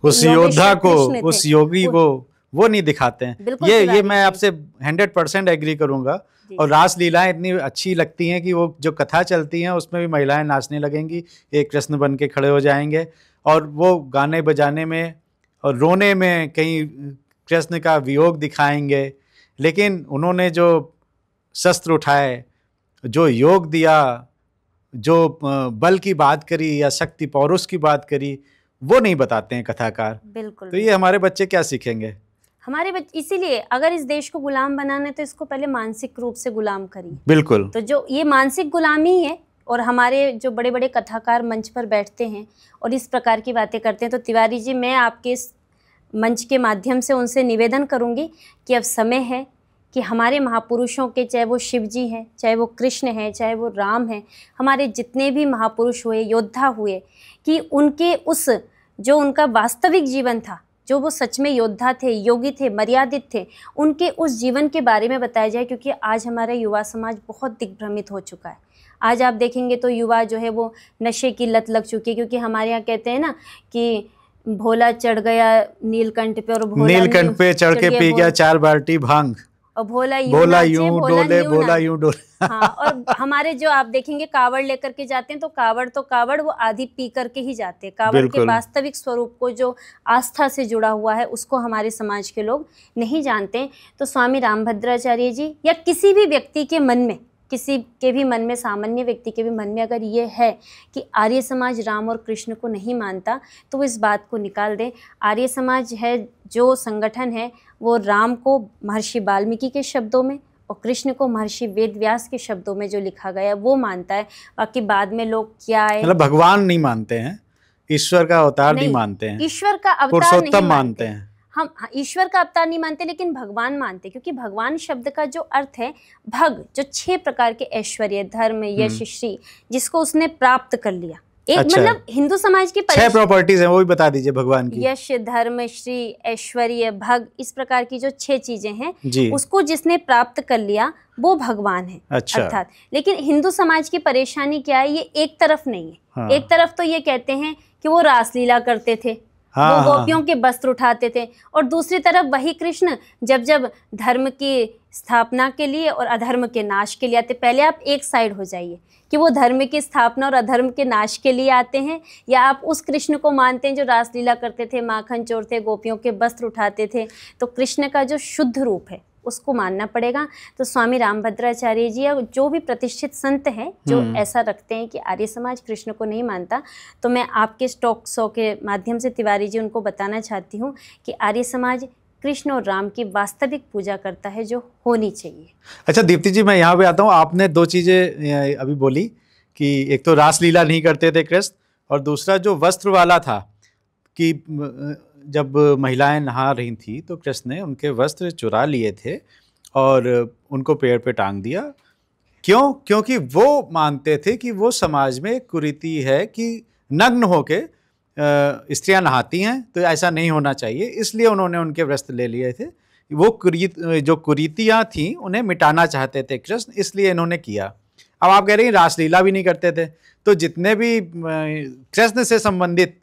उस योद्धा को, उस योगी को वो नहीं दिखाते हैं। ये मैं आपसे 100% एग्री करूंगा। और रासलीलाएं इतनी अच्छी लगती हैं कि वो जो कथा चलती हैं उसमें भी महिलाएं नाचने लगेंगी, एक कृष्ण बन के खड़े हो जाएंगे और वो गाने बजाने में और रोने में कहीं कृष्ण का वियोग दिखाएंगे। लेकिन उन्होंने जो शस्त्र उठाए, जो योग दिया, जो बल की बात करी या शक्ति पौरुष की बात करी, वो नहीं बताते हैं कथाकार। बिल्कुल। तो ये हमारे बच्चे क्या सीखेंगे? हमारे बच्चे, इसीलिए अगर इस देश को गुलाम बनाना है तो इसको पहले मानसिक रूप से गुलाम करिए। बिल्कुल। तो जो ये मानसिक गुलामी है, और हमारे जो बड़े बड़े कथाकार मंच पर बैठते हैं और इस प्रकार की बातें करते हैं, तो तिवारी जी, मैं आपके इस मंच के माध्यम से उनसे निवेदन करूंगी कि अब समय है कि हमारे महापुरुषों के, चाहे वो शिव जी हैं, चाहे वो कृष्ण हैं, चाहे वो राम हैं, हमारे जितने भी महापुरुष हुए, योद्धा हुए, कि उनके उस जो उनका वास्तविक जीवन था, जो वो सच में योद्धा थे, योगी थे, मर्यादित थे, उनके उस जीवन के बारे में बताया जाए। क्योंकि आज हमारा युवा समाज बहुत दिग्भ्रमित हो चुका है। आज आप देखेंगे तो युवा जो है वो नशे की लत लग चुकी है। क्योंकि हमारे यहाँ कहते हैं ना कि भोला चढ़ गया नीलकंठ पे, और नीलकंठ पे चढ़ के पी गया 4 बाल्टी भांग, और भोला यूं डोले, भोला यूं डोले। हाँ, और हमारे जो आप देखेंगे कावड़ लेकर के जाते हैं, तो कावड़ वो आधी पी करके ही जाते हैं। कावड़ के वास्तविक स्वरूप को, जो आस्था से जुड़ा हुआ है, उसको हमारे समाज के लोग नहीं जानते। तो स्वामी रामभद्राचार्य जी या किसी भी व्यक्ति के मन में, किसी के भी मन में, सामान्य व्यक्ति के भी मन में अगर ये है कि आर्य समाज राम और कृष्ण को नहीं मानता, तो वो इस बात को निकाल दें। आर्य समाज है जो संगठन है, वो राम को महर्षि वाल्मीकि के शब्दों में और कृष्ण को महर्षि वेदव्यास के शब्दों में जो लिखा गया है वो मानता है। बाकी बाद में लोग क्या है, मतलब भगवान नहीं मानते हैं, ईश्वर का अवतार नहीं मानते हैं, ईश्वर का अवतार पुरुषोत्तम मानते हैं। हम ईश्वर का अवतार नहीं मानते, लेकिन भगवान मानते। क्योंकि भगवान शब्द का जो अर्थ है भग, जो 6 प्रकार के ऐश्वर्य, धर्म, यश, श्री, जिसको उसने प्राप्त कर लिया। एक मतलब हिंदू समाज की 6 प्रॉपर्टीज हैं, वो भी बता दीजिए भगवान की। यश, धर्म, श्री, ऐश्वर्य, भग, इस प्रकार की जो 6 चीजें हैं, उसको जिसने प्राप्त कर लिया वो भगवान है। अर्थात लेकिन हिंदू समाज की परेशानी क्या है, ये एक तरफ नहीं है। हाँ। एक तरफ तो ये कहते हैं कि वो रासलीला करते थे, हाँ, वो गोपियों के वस्त्र उठाते थे, और दूसरी तरफ वही कृष्ण जब धर्म की स्थापना के लिए और अधर्म के नाश के लिए आते। पहले आप एक साइड हो जाइए कि वो धर्म की स्थापना और अधर्म के नाश के लिए आते हैं, या आप उस कृष्ण को मानते हैं जो रासलीला करते थे, माखन चोरते, गोपियों के वस्त्र उठाते थे। तो कृष्ण का जो शुद्ध रूप है उसको मानना पड़ेगा। तो स्वामी रामभद्राचार्य जी या जो भी प्रतिष्ठित संत हैं जो ऐसा रखते हैं कि आर्य समाज कृष्ण को नहीं मानता, तो मैं आपके टॉक शो के माध्यम से तिवारी जी उनको बताना चाहती हूँ कि आर्य समाज कृष्ण और राम की वास्तविक पूजा करता है, जो होनी चाहिए। अच्छा दीप्ति जी, मैं यहाँ पे आता हूँ। आपने 2 चीज़ें अभी बोली कि एक तो रासलीला नहीं करते थे कृष्ण, और दूसरा जो वस्त्र वाला था कि जब महिलाएं नहा रही थी तो कृष्ण ने उनके वस्त्र चुरा लिए थे और उनको पेड़ पे टांग दिया। क्यों? क्योंकि वो मानते थे कि वो समाज में कुरीति है कि नग्न होके स्त्रियां नहाती हैं, तो ऐसा नहीं होना चाहिए, इसलिए उन्होंने उनके वस्त्र ले लिए थे। वो जो कुरीतियाँ थीं उन्हें मिटाना चाहते थे कृष्ण, इसलिए इन्होंने किया। अब आप कह रहे हैं रासलीला भी नहीं करते थे, तो जितने भी कृष्ण से संबंधित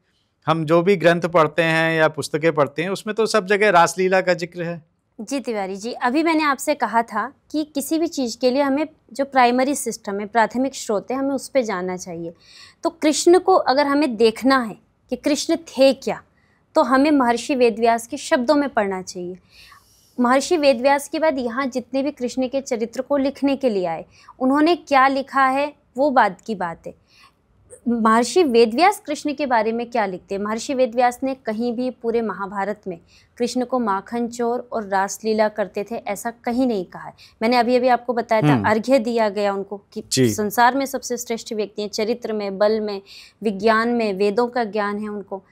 हम जो भी ग्रंथ पढ़ते हैं या पुस्तकें पढ़ते हैं उसमें तो सब जगह रासलीला का जिक्र है। जी तिवारी जी, अभी मैंने आपसे कहा था कि किसी भी चीज़ के लिए हमें जो प्राइमरी सिस्टम है, प्राथमिक स्रोत है, हमें उस पर जाना चाहिए। तो कृष्ण को अगर हमें देखना है कि कृष्ण थे क्या, तो हमें महर्षि वेदव्यास के शब्दों में पढ़ना चाहिए। महर्षि वेदव्यास के बाद यहाँ जितने भी कृष्ण के चरित्र को लिखने के लिए आए, उन्होंने क्या लिखा है वो बात की बात है। महर्षि वेदव्यास कृष्ण के बारे में क्या लिखते हैं? महर्षि वेदव्यास ने कहीं भी पूरे महाभारत में कृष्ण को माखन चोर और रासलीला करते थे ऐसा कहीं नहीं कहा है। मैंने अभी अभी आपको बताया था, अर्घ्य दिया गया उनको कि संसार में सबसे श्रेष्ठ व्यक्ति हैं, चरित्र में, बल में, विज्ञान में, वेदों का ज्ञान है उनको।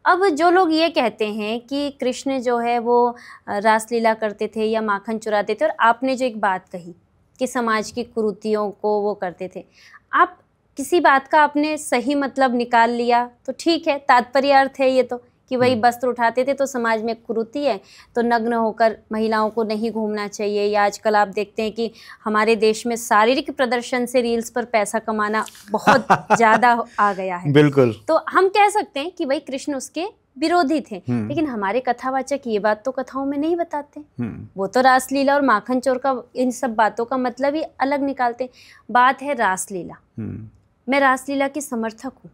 अब जो लोग ये कहते हैं कि कृष्ण जो है वो रासलीला करते थे या माखन चुराते थे, और आपने जो एक बात कही कि समाज की कुरीतियों को वो करते थे, आप किसी बात का आपने सही मतलब निकाल लिया तो ठीक है, तात्पर्य अर्थ है ये तो कि वही वस्त्र उठाते थे तो समाज में कुरीति है, तो नग्न होकर महिलाओं को नहीं घूमना चाहिए। या आजकल आप देखते हैं कि हमारे देश में शारीरिक प्रदर्शन से रील्स पर पैसा कमाना बहुत ज़्यादा आ गया है। बिल्कुल। तो हम कह सकते हैं कि भाई कृष्ण उसके विरोधी थे, लेकिन हमारे कथावाचक ये बात तो कथाओं में नहीं बताते। वो तो रासलीला और माखन चोर का, इन सब बातों का मतलब ही अलग निकालते। बात है रासलीला, मैं रासलीला की समर्थक हूँ।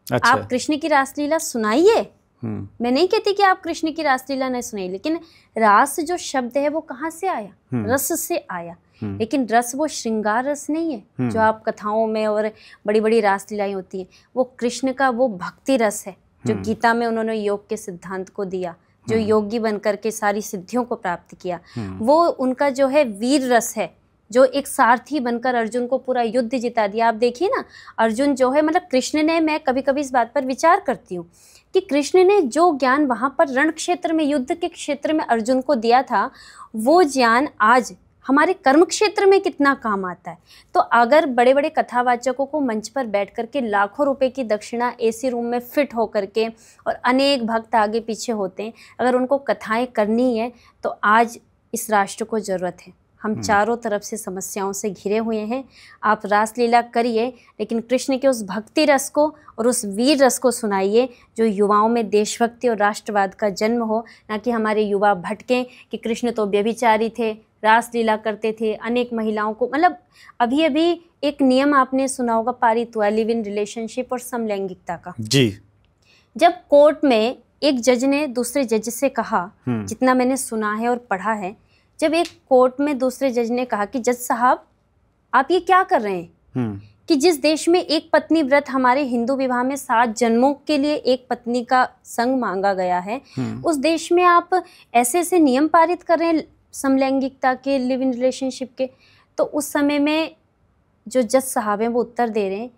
अच्छा। आप कृष्ण की रासलीला सुनाइए, मैं नहीं कहती कि आप कृष्ण की रासलीला नहीं सुनाइए, लेकिन रास जो शब्द है वो कहाँ से आया? रस से आया। लेकिन रस वो श्रृंगार रस नहीं है जो आप कथाओं में और बड़ी बड़ी रासलीलाएं होती हैं। वो कृष्ण का वो भक्ति रस है जो गीता में उन्होंने योग के सिद्धांत को दिया, जो योगी बनकर के सारी सिद्धियों को प्राप्त किया। वो उनका जो है वीर रस है, जो एक सारथी बनकर अर्जुन को पूरा युद्ध जिता दिया। आप देखिए ना, अर्जुन जो है, मतलब कृष्ण ने, मैं कभी कभी इस बात पर विचार करती हूँ कि कृष्ण ने जो ज्ञान वहाँ पर रण क्षेत्र में, युद्ध के क्षेत्र में अर्जुन को दिया था, वो ज्ञान आज हमारे कर्म क्षेत्र में कितना काम आता है। तो अगर बड़े बड़े कथावाचकों को मंच पर बैठ करके लाखों रुपए की दक्षिणा, एसी रूम में फिट होकर के, और अनेक भक्त आगे पीछे होते हैं, अगर उनको कथाएं करनी है तो आज इस राष्ट्र को ज़रूरत है। हम चारों तरफ से समस्याओं से घिरे हुए हैं। आप रासलीला करिए, लेकिन कृष्ण के उस भक्ति रस को और उस वीर रस को सुनाइए जो युवाओं में देशभक्ति और राष्ट्रवाद का जन्म हो, ना कि हमारे युवा भटकें कि कृष्ण तो व्यभिचारी थे, रासलीला करते थे, अनेक महिलाओं को, मतलब अभी अभी एक नियम आपने सुना होगा पारित हुआ, लिव इन रिलेशनशिप और समलैंगिकता का। जी। जब कोर्ट में एक जज ने दूसरे जज से कहा, जितना मैंने सुना है और पढ़ा है, जब एक कोर्ट में दूसरे जज ने कहा कि जज साहब आप ये क्या कर रहे हैं कि जिस देश में एक पत्नी व्रत हमारे हिंदू विवाह में 7 जन्मों के लिए एक पत्नी का संग मांगा गया है, उस देश में आप ऐसे ऐसे नियम पारित कर रहे हैं समलैंगिकता के, लिव इन रिलेशनशिप के। तो उस समय में जो जज साहब हैं वो उत्तर दे रहे हैं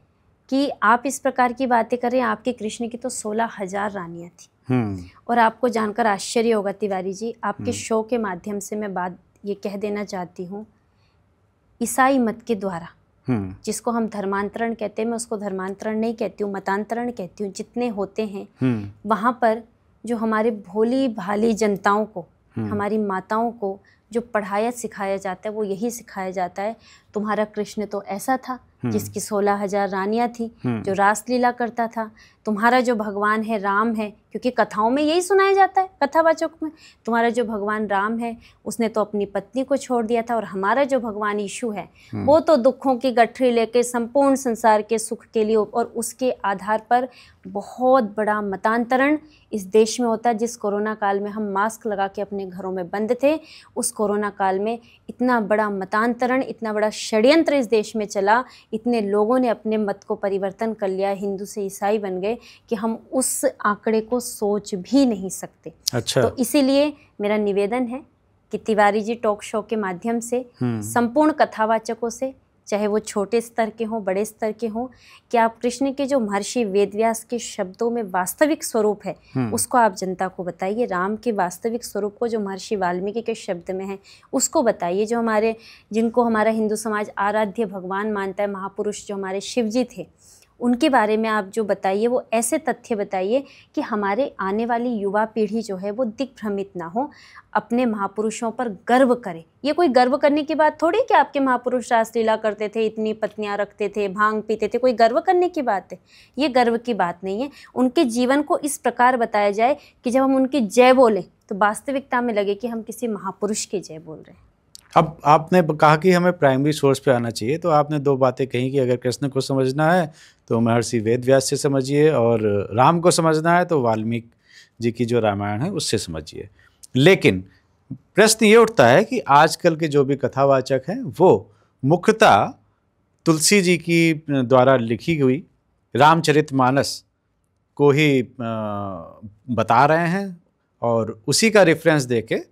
कि आप इस प्रकार की बातें कर रहे हैं, आपके कृष्ण की तो 16,000 रानियाँ थी। और आपको जानकर आश्चर्य होगा तिवारी जी, आपके शो के माध्यम से मैं बात ये कह देना चाहती हूँ, ईसाई मत के द्वारा, जिसको हम धर्मांतरण कहते हैं, मैं उसको धर्मांतरण नहीं कहती हूँ, मतांतरण कहती हूँ, जितने होते हैं वहाँ पर जो हमारे भोली भाली जनताओं को, हमारी माताओं को जो पढ़ाया सिखाया जाता है वो यही सिखाया जाता है, तुम्हारा कृष्ण तो ऐसा था जिसकी 16,000 रानियाँ थी, जो रासलीला करता था। तुम्हारा जो भगवान है राम है, क्योंकि कथाओं में यही सुनाया जाता है, कथावाचक में, तुम्हारा जो भगवान राम है उसने तो अपनी पत्नी को छोड़ दिया था, और हमारा जो भगवान यीशु है वो तो दुखों की गठरी लेके संपूर्ण संसार के सुख के लिए, और उसके आधार पर बहुत बड़ा मतांतरण इस देश में होता है। जिस कोरोना काल में हम मास्क लगा के अपने घरों में बंद थे, उस कोरोना काल में इतना बड़ा मतांतरण, इतना बड़ा षड्यंत्र इस देश में चला, इतने लोगों ने अपने मत को परिवर्तन कर लिया, हिंदू से ईसाई बन गए, कि हम उस आंकड़े को सोच भी नहीं सकते। अच्छा। तो इसीलिए मेरा निवेदन है कि तिवारी जी टॉक शो के माध्यम से संपूर्ण कथावाचकों से, चाहे वो छोटे स्तर के हों, बड़े स्तर के हों, कि आप कृष्ण के जो महर्षि वेदव्यास के शब्दों में वास्तविक स्वरूप है उसको आप जनता को बताइए। राम के वास्तविक स्वरूप को जो महर्षि वाल्मीकि के शब्द में है उसको बताइए। जो हमारे, जिनको हमारा हिंदू समाज आराध्य भगवान मानता है, महापुरुष जो हमारे शिव जी थे, उनके बारे में आप जो बताइए वो ऐसे तथ्य बताइए कि हमारे आने वाली युवा पीढ़ी जो है वो दिग्भ्रमित ना हो, अपने महापुरुषों पर गर्व करे। ये कोई गर्व करने की बात थोड़ी कि आपके महापुरुष रासलीला करते थे, इतनी पत्नियां रखते थे, भांग पीते थे, कोई गर्व करने की बात है? ये गर्व की बात नहीं है। उनके जीवन को इस प्रकार बताया जाए कि जब हम उनकी जय बोलें तो वास्तविकता में लगे कि हम किसी महापुरुष की जय बोल रहे हैं। अब आपने कहा कि हमें प्राइमरी सोर्स पे आना चाहिए, तो आपने दो बातें कही कि अगर कृष्ण को समझना है तो महर्षि वेद व्यास से समझिए, और राम को समझना है तो वाल्मीकि जी की जो रामायण है उससे समझिए। लेकिन प्रश्न ये उठता है कि आजकल के जो भी कथावाचक हैं वो मुख्यतः तुलसी जी की द्वारा लिखी हुई रामचरितमानस को ही बता रहे हैं और उसी का रेफरेंस देके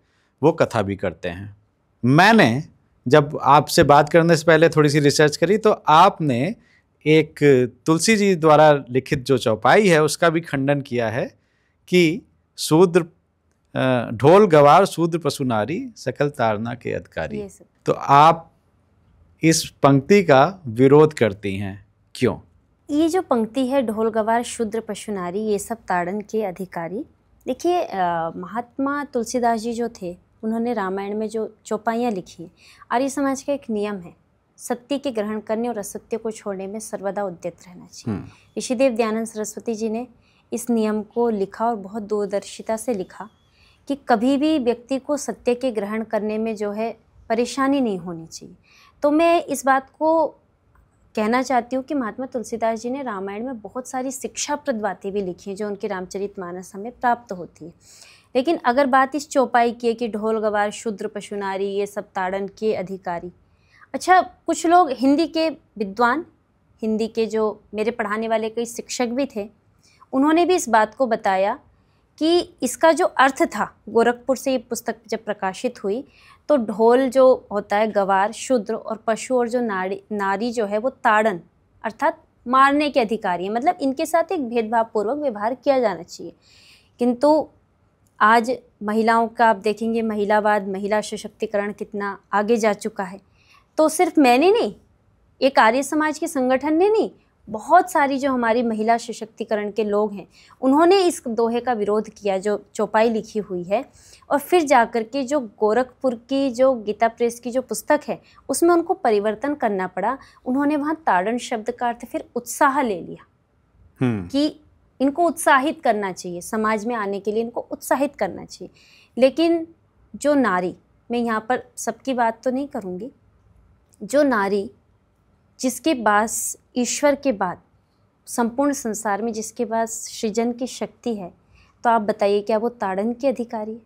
वो कथा भी करते हैं। मैंने जब आपसे बात करने से पहले थोड़ी सी रिसर्च करी तो आपने एक तुलसी जी द्वारा लिखित जो चौपाई है उसका भी खंडन किया है कि शूद्र ढोल गवार शूद्र पशु नारी सकल तारना के अधिकारी। तो आप इस पंक्ति का विरोध करती हैं, क्यों? ये जो पंक्ति है ढोल गवार शूद्र पशु नारी ये सब ताड़न के अधिकारी, देखिए महात्मा तुलसीदास जी जो थे उन्होंने रामायण में जो चौपाइयाँ लिखी हैं, आर्य समाज का एक नियम है सत्य के ग्रहण करने और असत्य को छोड़ने में सर्वदा उद्यत रहना चाहिए। ऋषिदेव दयानंद सरस्वती जी ने इस नियम को लिखा और बहुत दूरदर्शिता से लिखा कि कभी भी व्यक्ति को सत्य के ग्रहण करने में जो है परेशानी नहीं होनी चाहिए। तो मैं इस बात को कहना चाहती हूँ कि महात्मा तुलसीदास जी ने रामायण में बहुत सारी शिक्षाप्रद बातें भी लिखी हैं जो उनके रामचरितमानस हमें प्राप्त होती है। लेकिन अगर बात इस चौपाई की है कि ढोल गवार शूद्र पशु नारी ये सब ताड़न के अधिकारी, अच्छा कुछ लोग हिंदी के विद्वान, हिंदी के जो मेरे पढ़ाने वाले कई शिक्षक भी थे, उन्होंने भी इस बात को बताया कि इसका जो अर्थ था, गोरखपुर से ये पुस्तक जब प्रकाशित हुई तो ढोल जो होता है गवार शूद्र और पशु और जो नारी जो है वो ताड़न अर्थात मारने के अधिकारी हैं, मतलब इनके साथ एक भेदभावपूर्वक व्यवहार किया जाना चाहिए। किंतु आज महिलाओं का आप देखेंगे महिलावाद, महिला सशक्तिकरण कितना आगे जा चुका है। तो सिर्फ मैंने नहीं, एक आर्य समाज के संगठन ने नहीं, बहुत सारी जो हमारी महिला सशक्तिकरण के लोग हैं उन्होंने इस दोहे का विरोध किया जो चौपाई लिखी हुई है। और फिर जाकर के जो गोरखपुर की जो गीता प्रेस की जो पुस्तक है उसमें उनको परिवर्तन करना पड़ा। उन्होंने वहाँ ताड़न शब्द का अर्थ फिर उत्साह ले लिया कि इनको उत्साहित करना चाहिए, समाज में आने के लिए इनको उत्साहित करना चाहिए। लेकिन जो नारी, मैं यहाँ पर सबकी बात तो नहीं करूँगी, जो नारी जिसके पास ईश्वर के बाद संपूर्ण संसार में जिसके पास सृजन की शक्ति है, तो आप बताइए क्या वो ताड़न के अधिकारी है?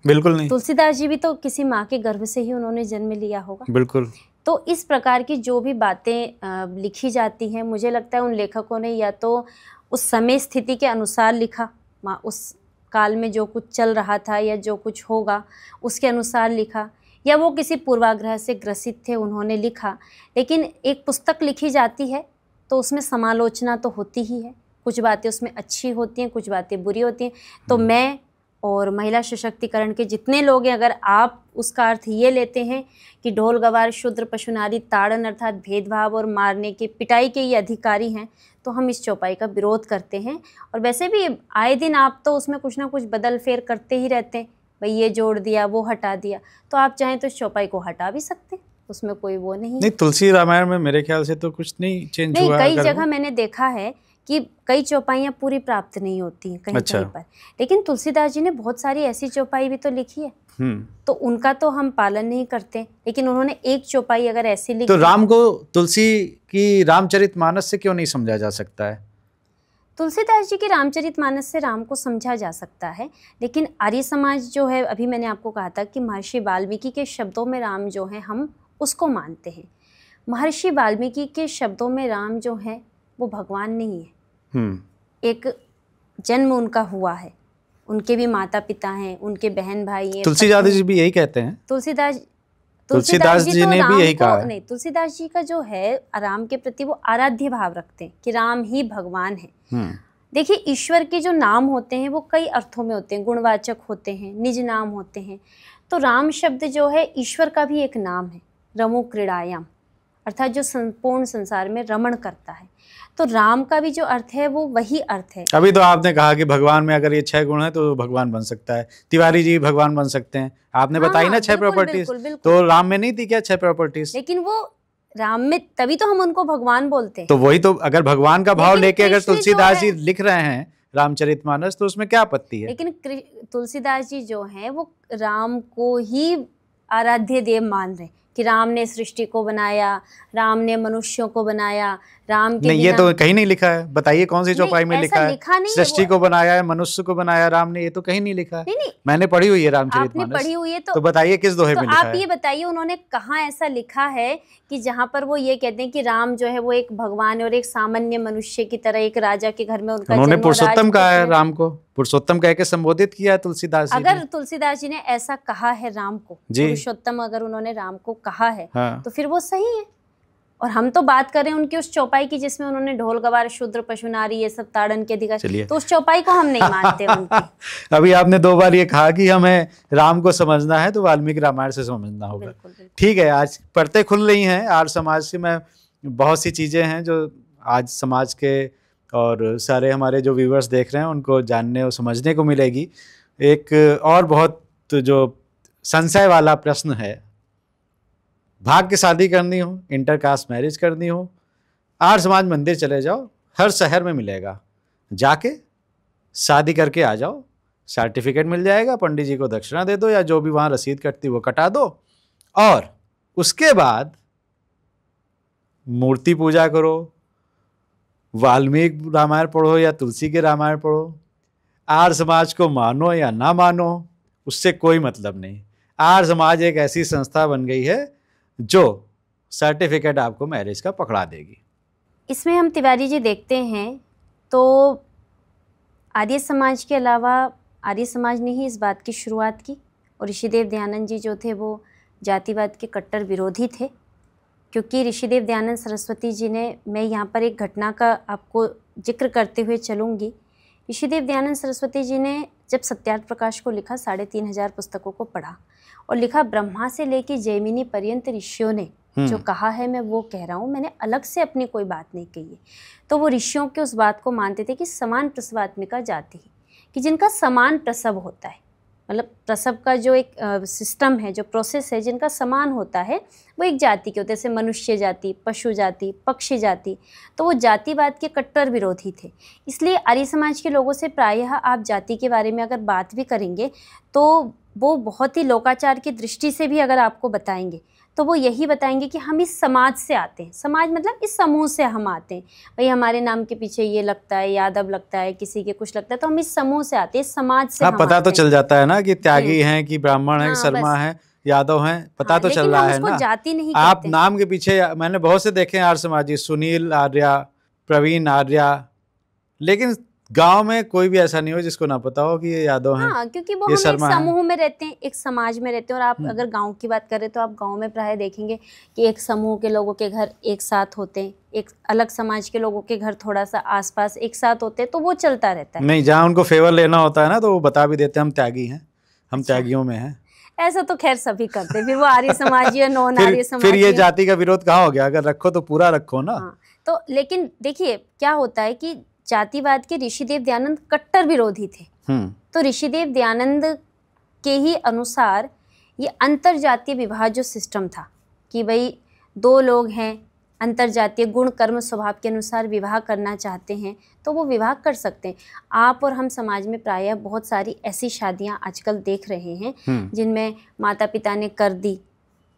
बिल्कुल नहीं। तुलसीदास जी भी तो किसी माँ के गर्भ से ही उन्होंने जन्म लिया होगा। बिल्कुल। तो इस प्रकार की जो भी बातें लिखी जाती हैं, मुझे लगता है उन लेखकों ने या तो उस समय स्थिति के अनुसार लिखा, उस काल में जो कुछ चल रहा था या जो कुछ होगा उसके अनुसार लिखा, या वो किसी पूर्वाग्रह से ग्रसित थे उन्होंने लिखा। लेकिन एक पुस्तक लिखी जाती है तो उसमें समालोचना तो होती ही है, कुछ बातें उसमें अच्छी होती हैं, कुछ बातें बुरी होती हैं। तो मैं और महिला सशक्तिकरण के जितने लोग हैं, अगर आप उसका अर्थ ये लेते हैं कि ढोल गवार शूद्र पशु नारी ताड़न अर्थात भेदभाव और मारने के पिटाई के ये अधिकारी हैं, तो हम इस चौपाई का विरोध करते हैं। और वैसे भी आए दिन आप तो उसमें कुछ ना कुछ बदल फेर करते ही रहते हैं, भाई ये जोड़ दिया वो हटा दिया, तो आप चाहें तो इस चौपाई को हटा भी सकते हैं, उसमें कोई वो नहीं। तुलसी रामायण में मेरे ख्याल से तो कुछ नहीं चेंज हुआ। कई जगह मैंने देखा है कि कई चौपाइयाँ पूरी प्राप्त नहीं होती हैं कहीं कहीं पर, लेकिन तुलसीदास जी ने बहुत सारी ऐसी चौपाई भी तो लिखी है, तो उनका तो हम पालन नहीं करते। लेकिन उन्होंने एक चौपाई अगर ऐसी लिखी, तो राम को तुलसी की रामचरितमानस से क्यों नहीं समझा जा सकता है? तुलसीदास जी की रामचरितमानस से राम को समझा जा सकता है, लेकिन आर्य समाज जो है, अभी मैंने आपको कहा था कि महर्षि वाल्मीकि के शब्दों में राम जो है हम उसको मानते हैं। महर्षि वाल्मीकि के शब्दों में राम जो है वो भगवान नहीं है, एक जन्म उनका हुआ है, उनके भी माता पिता हैं, उनके बहन भाई हैं। तुलसीदास जी भी यही कहते हैं। तुलसीदास जी ने भी यही कहा है। नहीं, तुलसीदास जी का जो है राम के प्रति वो आराध्य भाव रखते हैं कि राम ही भगवान है। देखिए ईश्वर के जो नाम होते हैं वो कई अर्थों में होते हैं, गुणवाचक होते हैं, निज नाम होते हैं। तो राम शब्द जो है ईश्वर का भी एक नाम है, रमो क्रीड़ायाम। अर्थात जो संपूर्ण संसार में रमण करता है। तो राम का भी जो अर्थ है वो वही अर्थ है। अभी तो आपने कहा कि भगवान में अगर ये 6 गुण है तो भगवान बन सकता है, तिवारी जी भगवान बन सकते हैं, आपने बताई ना 6 प्रॉपर्टीज, तो राम में नहीं थी क्या 6 प्रॉपर्टीज? लेकिन वो राम में, तभी तो हम उनको भगवान बोलते हैं। तो वही तो, अगर भगवान का भाव लेके अगर तुलसीदास जी लिख रहे हैं रामचरितमानस, तो उसमें क्या आपत्ति है? लेकिन तुलसीदास जी जो हैं वो राम को ही आराध्य देव मान रहे कि राम ने सृष्टि को बनाया, राम ने मनुष्यों को बनाया, राम के नहीं, ये तो कहीं नहीं लिखा है। बताइए कौन सी चौपाई में लिखा है सृष्टि को बनाया है, मनुष्य को बनाया राम ने? ये तो कहीं नहीं लिखा है। नहीं, मैंने पढ़ी हुई है रामचरितमानस। आपने पढ़ी हुई है तो बताइए किस दोहे में लिखा है? आप ये बताइए उन्होंने कहाँ ऐसा लिखा है कि जहाँ पर वो ये कहते हैं कि राम जो है वो एक भगवान है और एक सामान्य मनुष्य की तरह एक राजा के घर में उनका उन्होंने पुरुषोत्तम कहा है राम को, पुरुषोत्तम कह के संबोधित किया है तुलसीदास जी। अगर तुलसीदास जी ने ऐसा कहा है राम को, पुरुषोत्तम अगर उन्होंने राम को कहा है, तो फिर वो सही है। और हम तो बात कर रहे हैं उनकी उस चौपाई की जिसमें उन्होंने ढोल गवार शूद्र पशु नारी ये सब ताड़न के अधिकार, तो उस चौपाई को हम नहीं मानते उनकी। अभी आपने 2 बार ये कहा कि हमें राम को समझना है तो वाल्मीकि रामायण से समझना होगा। ठीक है, आज पढ़ते खुल रही हैं आर्य समाज से, मैं बहुत सी चीज़ें हैं जो आज समाज के और सारे हमारे जो व्यूवर्स देख रहे हैं उनको जानने और समझने को मिलेगी। एक और बहुत जो संशय वाला प्रश्न है, भाग के शादी करनी हो, इंटरकास्ट मैरिज करनी हो, आर्य समाज मंदिर चले जाओ, हर शहर में मिलेगा, जाके शादी करके आ जाओ, सर्टिफिकेट मिल जाएगा, पंडित जी को दक्षिणा दे दो या जो भी वहाँ रसीद कटती वो कटा दो, और उसके बाद मूर्ति पूजा करो, वाल्मीकि रामायण पढ़ो या तुलसी के रामायण पढ़ो, आर्य समाज को मानो या ना मानो उससे कोई मतलब नहीं। आर्य समाज एक ऐसी संस्था बन गई है जो सर्टिफिकेट आपको मैरिज का पकड़ा देगी। इसमें हम तिवारी जी देखते हैं तो आर्य समाज के अलावा आर्य समाज ने ही इस बात की शुरुआत की, और ऋषिदेव दयानंद जी जो थे वो जातिवाद के कट्टर विरोधी थे। क्योंकि ऋषिदेव दयानंद सरस्वती जी ने, मैं यहाँ पर एक घटना का आपको जिक्र करते हुए चलूँगी। ऋषिदेव दयानंद सरस्वती जी ने जब सत्यार्थ प्रकाश को लिखा, 3500 पुस्तकों को पढ़ा और लिखा ब्रह्मा से लेकर जैमिनी पर्यंत ऋषियों ने जो कहा है मैं वो कह रहा हूँ, मैंने अलग से अपनी कोई बात नहीं कही है। तो वो ऋषियों के उस बात को मानते थे कि समान प्रसवात्मिका जाति है, कि जिनका समान प्रसव होता है, मतलब प्रसव का जो एक सिस्टम है, जो प्रोसेस है, जिनका समान होता है वो एक जाति के होते हैं, जैसे मनुष्य जाति, पशु जाति, पक्षी जाति। तो वो जातिवाद के कट्टर विरोधी थे। इसलिए आर्य समाज के लोगों से प्रायः आप जाति के बारे में अगर बात भी करेंगे तो वो बहुत ही लोकाचार की दृष्टि से भी अगर आपको बताएंगे तो वो यही बताएंगे कि हम इस समाज से आते हैं। समाज मतलब इस समूह से हम आते हैं, भाई हमारे नाम के पीछे ये लगता है, यादव लगता है, किसी के कुछ लगता है, तो हम इस समूह से आते हैं, इस समाज से हम पता तो चल जाता है ना कि त्यागी हैं कि ब्राह्मण हैं, शर्मा हैं, यादव हैं, पता तो चल रहा है ना। जाति नहीं आप नाम के पीछे, मैंने बहुत से देखे आर्य समाजी, सुनील आर्या, प्रवीण आर्या, लेकिन गांव में कोई भी ऐसा नहीं हो जिसको ना पता हो कि ये यादव हैं। हाँ, क्योंकि वो हम एक समूह में रहते हैं, एक समाज में रहते हैं। और आप अगर गांव की बात करें तो आप गांव में प्राय देखेंगे कि एक समूह के लोगों के घर एक साथ होते हैं, एक अलग समाज के लोगों के घर थोड़ा सा आसपास एक साथ होते हैं, तो वो चलता रहता है। नहीं, जहाँ उनको फेवर लेना होता है ना तो वो बता भी देते हैं हम त्यागी हैं, हम त्यागियों में हैं। ऐसा तो खैर सभी करते हैं, फिर वो आर्य समाजी या नॉन आर्य समाजी। फिर ये जाति का विरोध कहाँ हो गया? अगर रखो तो पूरा रखो ना। तो लेकिन देखिए क्या होता है कि जातिवाद के ऋषिदेव दयानंद कट्टर विरोधी थे। तो ऋषिदेव दयानंद के ही अनुसार ये अंतरजातीय विवाह जो सिस्टम था कि भाई 2 लोग हैं, अंतरजातीय गुण कर्म स्वभाव के अनुसार विवाह करना चाहते हैं तो वो विवाह कर सकते हैं। आप और हम समाज में प्रायः बहुत सारी ऐसी शादियां आजकल देख रहे हैं जिनमें माता पिता ने कर दी,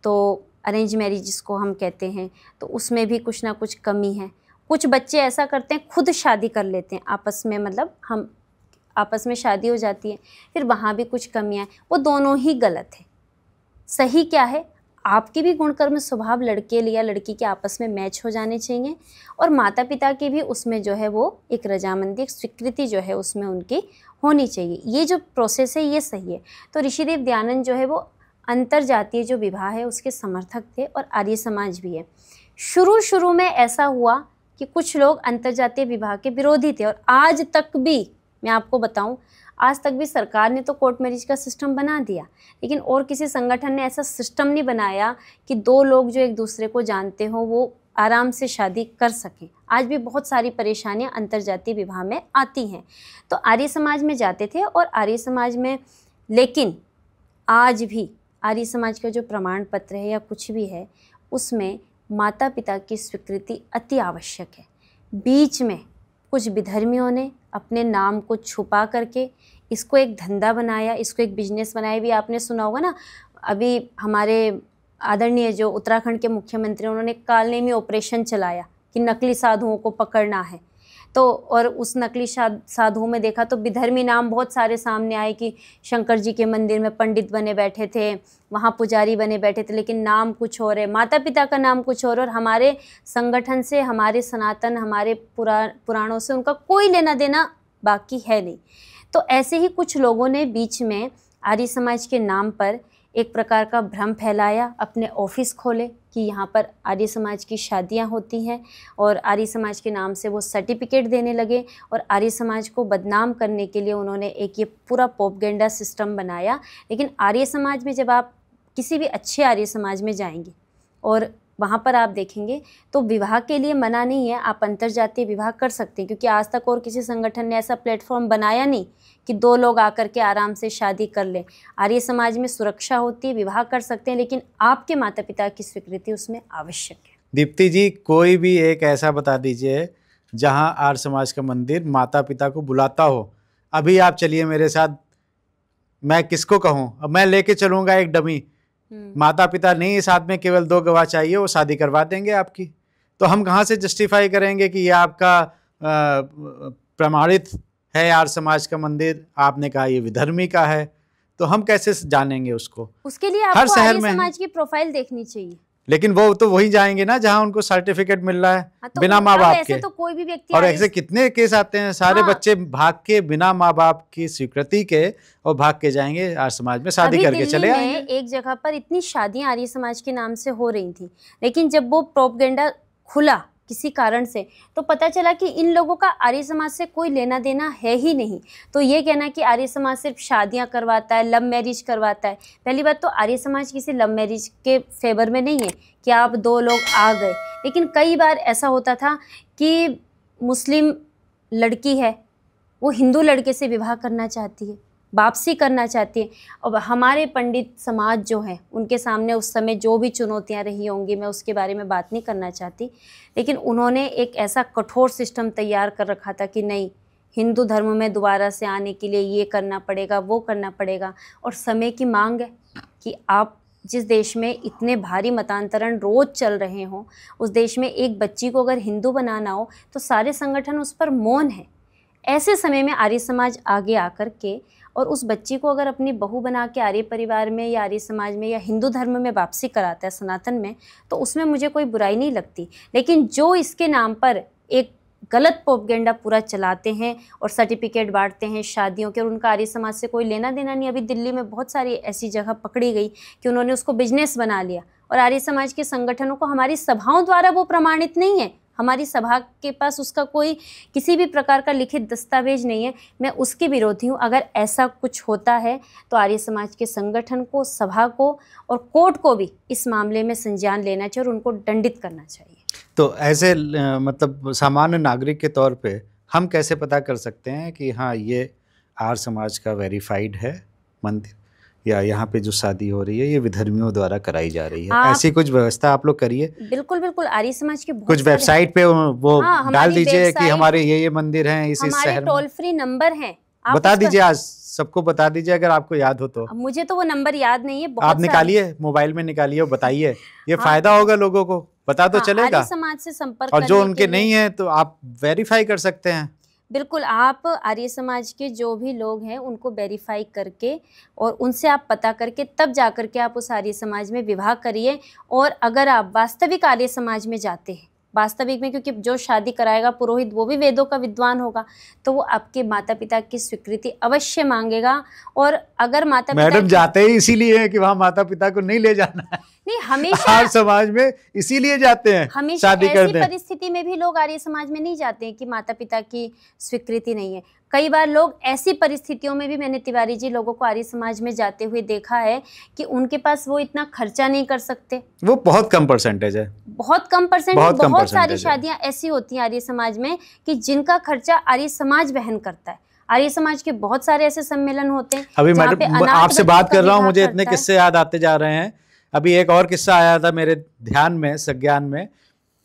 तो अरेंज मैरिज जिसको हम कहते हैं, तो उसमें भी कुछ ना कुछ कमी है। कुछ बच्चे ऐसा करते हैं, खुद शादी कर लेते हैं आपस में, मतलब हम आपस में शादी हो जाती है, फिर वहाँ भी कुछ कमियाँ हैं। वो दोनों ही गलत है। सही क्या है, आपके भी गुणकर्म स्वभाव लड़के या लड़की के आपस में मैच हो जाने चाहिए, और माता पिता की भी उसमें जो है वो एक रजामंदी, एक स्वीकृति जो है उसमें उनकी होनी चाहिए। ये जो प्रोसेस है ये सही है। तो ऋषिदेव दयानंद जो है वो अंतरजातीय जो विवाह है उसके समर्थक थे, और आर्य समाज भी है। शुरू में ऐसा हुआ कि कुछ लोग अंतरजातीय विवाह के विरोधी थे, और आज तक भी मैं आपको बताऊं, आज तक भी सरकार ने तो कोर्ट मैरिज का सिस्टम बना दिया, लेकिन और किसी संगठन ने ऐसा सिस्टम नहीं बनाया कि दो लोग जो एक दूसरे को जानते हो वो आराम से शादी कर सकें। आज भी बहुत सारी परेशानियां अंतर्जातीय विवाह में आती हैं। तो आर्य समाज में जाते थे और आर्य समाज में, लेकिन आज भी आर्य समाज का जो प्रमाण पत्र है या कुछ भी है उसमें माता पिता की स्वीकृति अति आवश्यक है। बीच में कुछ विधर्मियों ने अपने नाम को छुपा करके इसको एक धंधा बनाया, इसको एक बिजनेस बनाया। भी आपने सुना होगा ना, अभी हमारे आदरणीय जो उत्तराखंड के मुख्यमंत्री, उन्होंने कालनेमी ऑपरेशन चलाया कि नकली साधुओं को पकड़ना है। तो और उस नकली साधुओं में देखा तो विधर्मी नाम बहुत सारे सामने आए कि शंकर जी के मंदिर में पंडित बने बैठे थे, वहाँ पुजारी बने बैठे थे, लेकिन नाम कुछ और है, माता पिता का नाम कुछ और हमारे संगठन से, हमारे सनातन, हमारे पुराणों से उनका कोई लेना देना बाकी है नहीं। तो ऐसे ही कुछ लोगों ने बीच में आर्य समाज के नाम पर एक प्रकार का भ्रम फैलाया, अपने ऑफिस खोले कि यहाँ पर आर्य समाज की शादियाँ होती हैं और आर्य समाज के नाम से वो सर्टिफिकेट देने लगे और आर्य समाज को बदनाम करने के लिए उन्होंने एक ये पूरा प्रोपेगेंडा सिस्टम बनाया। लेकिन आर्य समाज में जब आप किसी भी अच्छे आर्य समाज में जाएंगे और वहाँ पर आप देखेंगे तो विवाह के लिए मना नहीं है, आप अंतर्जातीय विवाह कर सकते हैं, क्योंकि आज तक और किसी संगठन ने ऐसा प्लेटफॉर्म बनाया नहीं कि दो लोग आकर के आराम से शादी कर लें। आर्य समाज में सुरक्षा होती है, विवाह कर सकते हैं, लेकिन आपके माता पिता की स्वीकृति उसमें आवश्यक है। दीप्ति जी, कोई भी एक ऐसा बता दीजिए जहाँ आर्य समाज का मंदिर माता पिता को बुलाता हो। अभी आप चलिए मेरे साथ, मैं किसको कहूँ, अब मैं लेके चलूँगा एक डमी, माता पिता नहीं, साथ में केवल 2 गवाह चाहिए, वो शादी करवा देंगे आपकी। तो हम कहाँ से जस्टिफाई करेंगे कि ये आपका प्रमाणित है आर्य समाज का मंदिर? आपने कहा ये विधर्मी का है, तो हम कैसे जानेंगे उसको? उसके लिए आपको आर्य समाज की प्रोफाइल देखनी चाहिए। लेकिन वो तो वही जाएंगे ना जहां उनको सर्टिफिकेट मिल रहा है तो बिना माँ बाप के। तो कोई भी व्यक्ति, और ऐसे कितने केस आते हैं, सारे बच्चे भाग के बिना माँ बाप की स्वीकृति के और भाग के जाएंगे आर्य समाज में, शादी करके चले आएंगे। एक जगह पर इतनी शादियां आर्य समाज के नाम से हो रही थी, लेकिन जब वो प्रोपेगेंडा खुला किसी कारण से तो पता चला कि इन लोगों का आर्य समाज से कोई लेना देना है ही नहीं। तो ये कहना कि आर्य समाज सिर्फ शादियां करवाता है, लव मैरिज करवाता है, पहली बात तो आर्य समाज किसी लव मैरिज के फेवर में नहीं है कि आप 2 लोग आ गए। लेकिन कई बार ऐसा होता था कि मुस्लिम लड़की है, वो हिंदू लड़के से विवाह करना चाहती है, वापसी करना चाहती है। अब हमारे पंडित समाज जो है उनके सामने उस समय जो भी चुनौतियां रही होंगी, मैं उसके बारे में बात नहीं करना चाहती, लेकिन उन्होंने एक ऐसा कठोर सिस्टम तैयार कर रखा था कि नहीं, हिंदू धर्म में दोबारा से आने के लिए ये करना पड़ेगा, वो करना पड़ेगा। और समय की मांग है कि आप जिस देश में इतने भारी मतांतरण रोज चल रहे हों, उस देश में एक बच्ची को अगर हिंदू बनाना हो तो सारे संगठन उस पर मौन है। ऐसे समय में आर्य समाज आगे आकर के और उस बच्ची को अगर अपनी बहू बना के आर्य परिवार में या आर्य समाज में या हिंदू धर्म में वापसी कराता है, सनातन में, तो उसमें मुझे कोई बुराई नहीं लगती। लेकिन जो इसके नाम पर एक गलत प्रोपेगेंडा पूरा चलाते हैं और सर्टिफिकेट बांटते हैं शादियों के, और उनका आर्य समाज से कोई लेना देना नहीं। अभी दिल्ली में बहुत सारी ऐसी जगह पकड़ी गई कि उन्होंने उसको बिजनेस बना लिया, और आर्य समाज के संगठनों को हमारी सभाओं द्वारा वो प्रमाणित नहीं है, हमारी सभा के पास उसका कोई किसी भी प्रकार का लिखित दस्तावेज नहीं है। मैं उसके विरोधी हूँ। अगर ऐसा कुछ होता है तो आर्य समाज के संगठन को, सभा को और कोर्ट को भी इस मामले में संज्ञान लेना चाहिए और उनको दंडित करना चाहिए। तो ऐसे मतलब सामान्य नागरिक के तौर पे हम कैसे पता कर सकते हैं कि हाँ ये आर्य समाज का वेरीफाइड है मंदिर, या यहाँ पे जो शादी हो रही है ये विधर्मियों द्वारा कराई जा रही है? ऐसी कुछ व्यवस्था आप लोग करिए। बिल्कुल बिल्कुल, आर्य समाज के कुछ वेबसाइट पे वो डाल दीजिए कि हमारे ये मंदिर हैं इस शहर में। टोल फ्री नंबर है, बता दीजिए, आज सबको बता दीजिए अगर आपको याद हो तो। मुझे तो वो नंबर याद नहीं है। आप निकालिए, मोबाइल में निकालिए और बताइए, ये फायदा होगा लोगों को, पता तो चलेगा। आर्य समाज से संपर्क और जो उनके नहीं है तो आप वेरीफाई कर सकते हैं। बिल्कुल, आप आर्य समाज के जो भी लोग हैं उनको वेरीफाई करके और उनसे आप पता करके तब जा कर के आप उस आर्य समाज में विवाह करिए। और अगर आप वास्तविक आर्य समाज में जाते हैं, वास्तविक में, क्योंकि जो शादी कराएगा पुरोहित वो भी वेदों का विद्वान होगा, तो वो आपके माता पिता की स्वीकृति अवश्य मांगेगा। और अगर माता पिता मैडम जाते ही इसीलिए है कि वहाँ माता पिता को नहीं ले जाना है। नहीं, हमेशा आर्य समाज में इसीलिए जाते हैं, हमेशा शादी करते ऐसी हैं। परिस्थिति में भी लोग आर्य समाज में नहीं जाते हैं कि माता पिता की स्वीकृति नहीं है। कई बार लोग ऐसी परिस्थितियों में भी, मैंने तिवारी जी लोगों को आर्य समाज में जाते हुए देखा है कि उनके पास वो इतना खर्चा नहीं कर सकते। वो बहुत कम परसेंटेज है, बहुत कम परसेंट। बहुत सारी शादियां ऐसी होती हैं आर्य समाज में कि जिनका खर्चा आर्य समाज वहन करता है। आर्य समाज के बहुत सारे ऐसे सम्मेलन होते हैं। अभी मैं आपसे बात कर रहा हूँ, मुझे इतने किस्से याद आते जा रहे हैं। अभी एक और किस्सा आया था मेरे ध्यान में, संज्ञान में।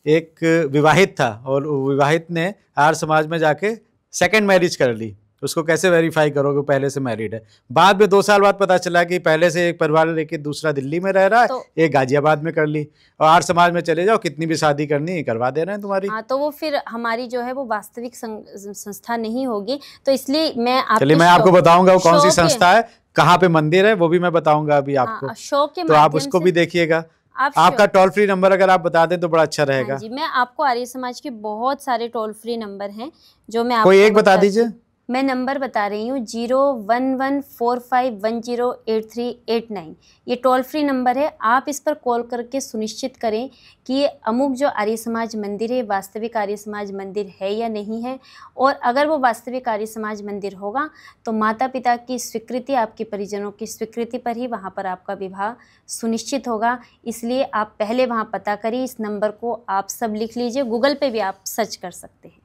एक विवाहित था और विवाहित ने आर्य समाज में जाके सेकंड मैरिज कर ली। उसको कैसे वेरीफाई करोगे पहले से मैरिड है? बाद में 2 साल बाद पता चला कि पहले से एक परिवार लेके दूसरा दिल्ली में रह रहा है, तो एक गाजियाबाद में कर ली। और आर्य समाज में चले जाओ, कितनी भी शादी करनी है करवा दे रहे हैं तुम्हारी। हाँ, तो वो फिर हमारी जो है वो वास्तविक संस्था नहीं होगी। तो इसलिए मैं आपको बताऊंगा वो कौन सी संस्था है, कहाँ पे मंदिर है, वो भी मैं बताऊंगा अभी आपको। शो के तो आप उसको भी देखिएगा। आपका टोल फ्री नंबर अगर आप बता दें तो बड़ा अच्छा रहेगा। हाँ जी, मैं आपको आर्य समाज के बहुत सारे टोल फ्री नंबर हैं जो मैं आपको कोई एक बता दीजिए। मैं नंबर बता रही हूँ 011451083889। ये टोल फ्री नंबर है। आप इस पर कॉल करके सुनिश्चित करें कि ये अमुक जो आर्य समाज मंदिर है वास्तविक आर्य समाज मंदिर है या नहीं है। और अगर वो वास्तविक आर्य समाज मंदिर होगा तो माता पिता की स्वीकृति, आपके परिजनों की स्वीकृति पर ही वहाँ पर आपका विवाह सुनिश्चित होगा। इसलिए आप पहले वहाँ पता करिए। इस नंबर को आप सब लिख लीजिए, गूगल पे भी आप सर्च कर सकते हैं।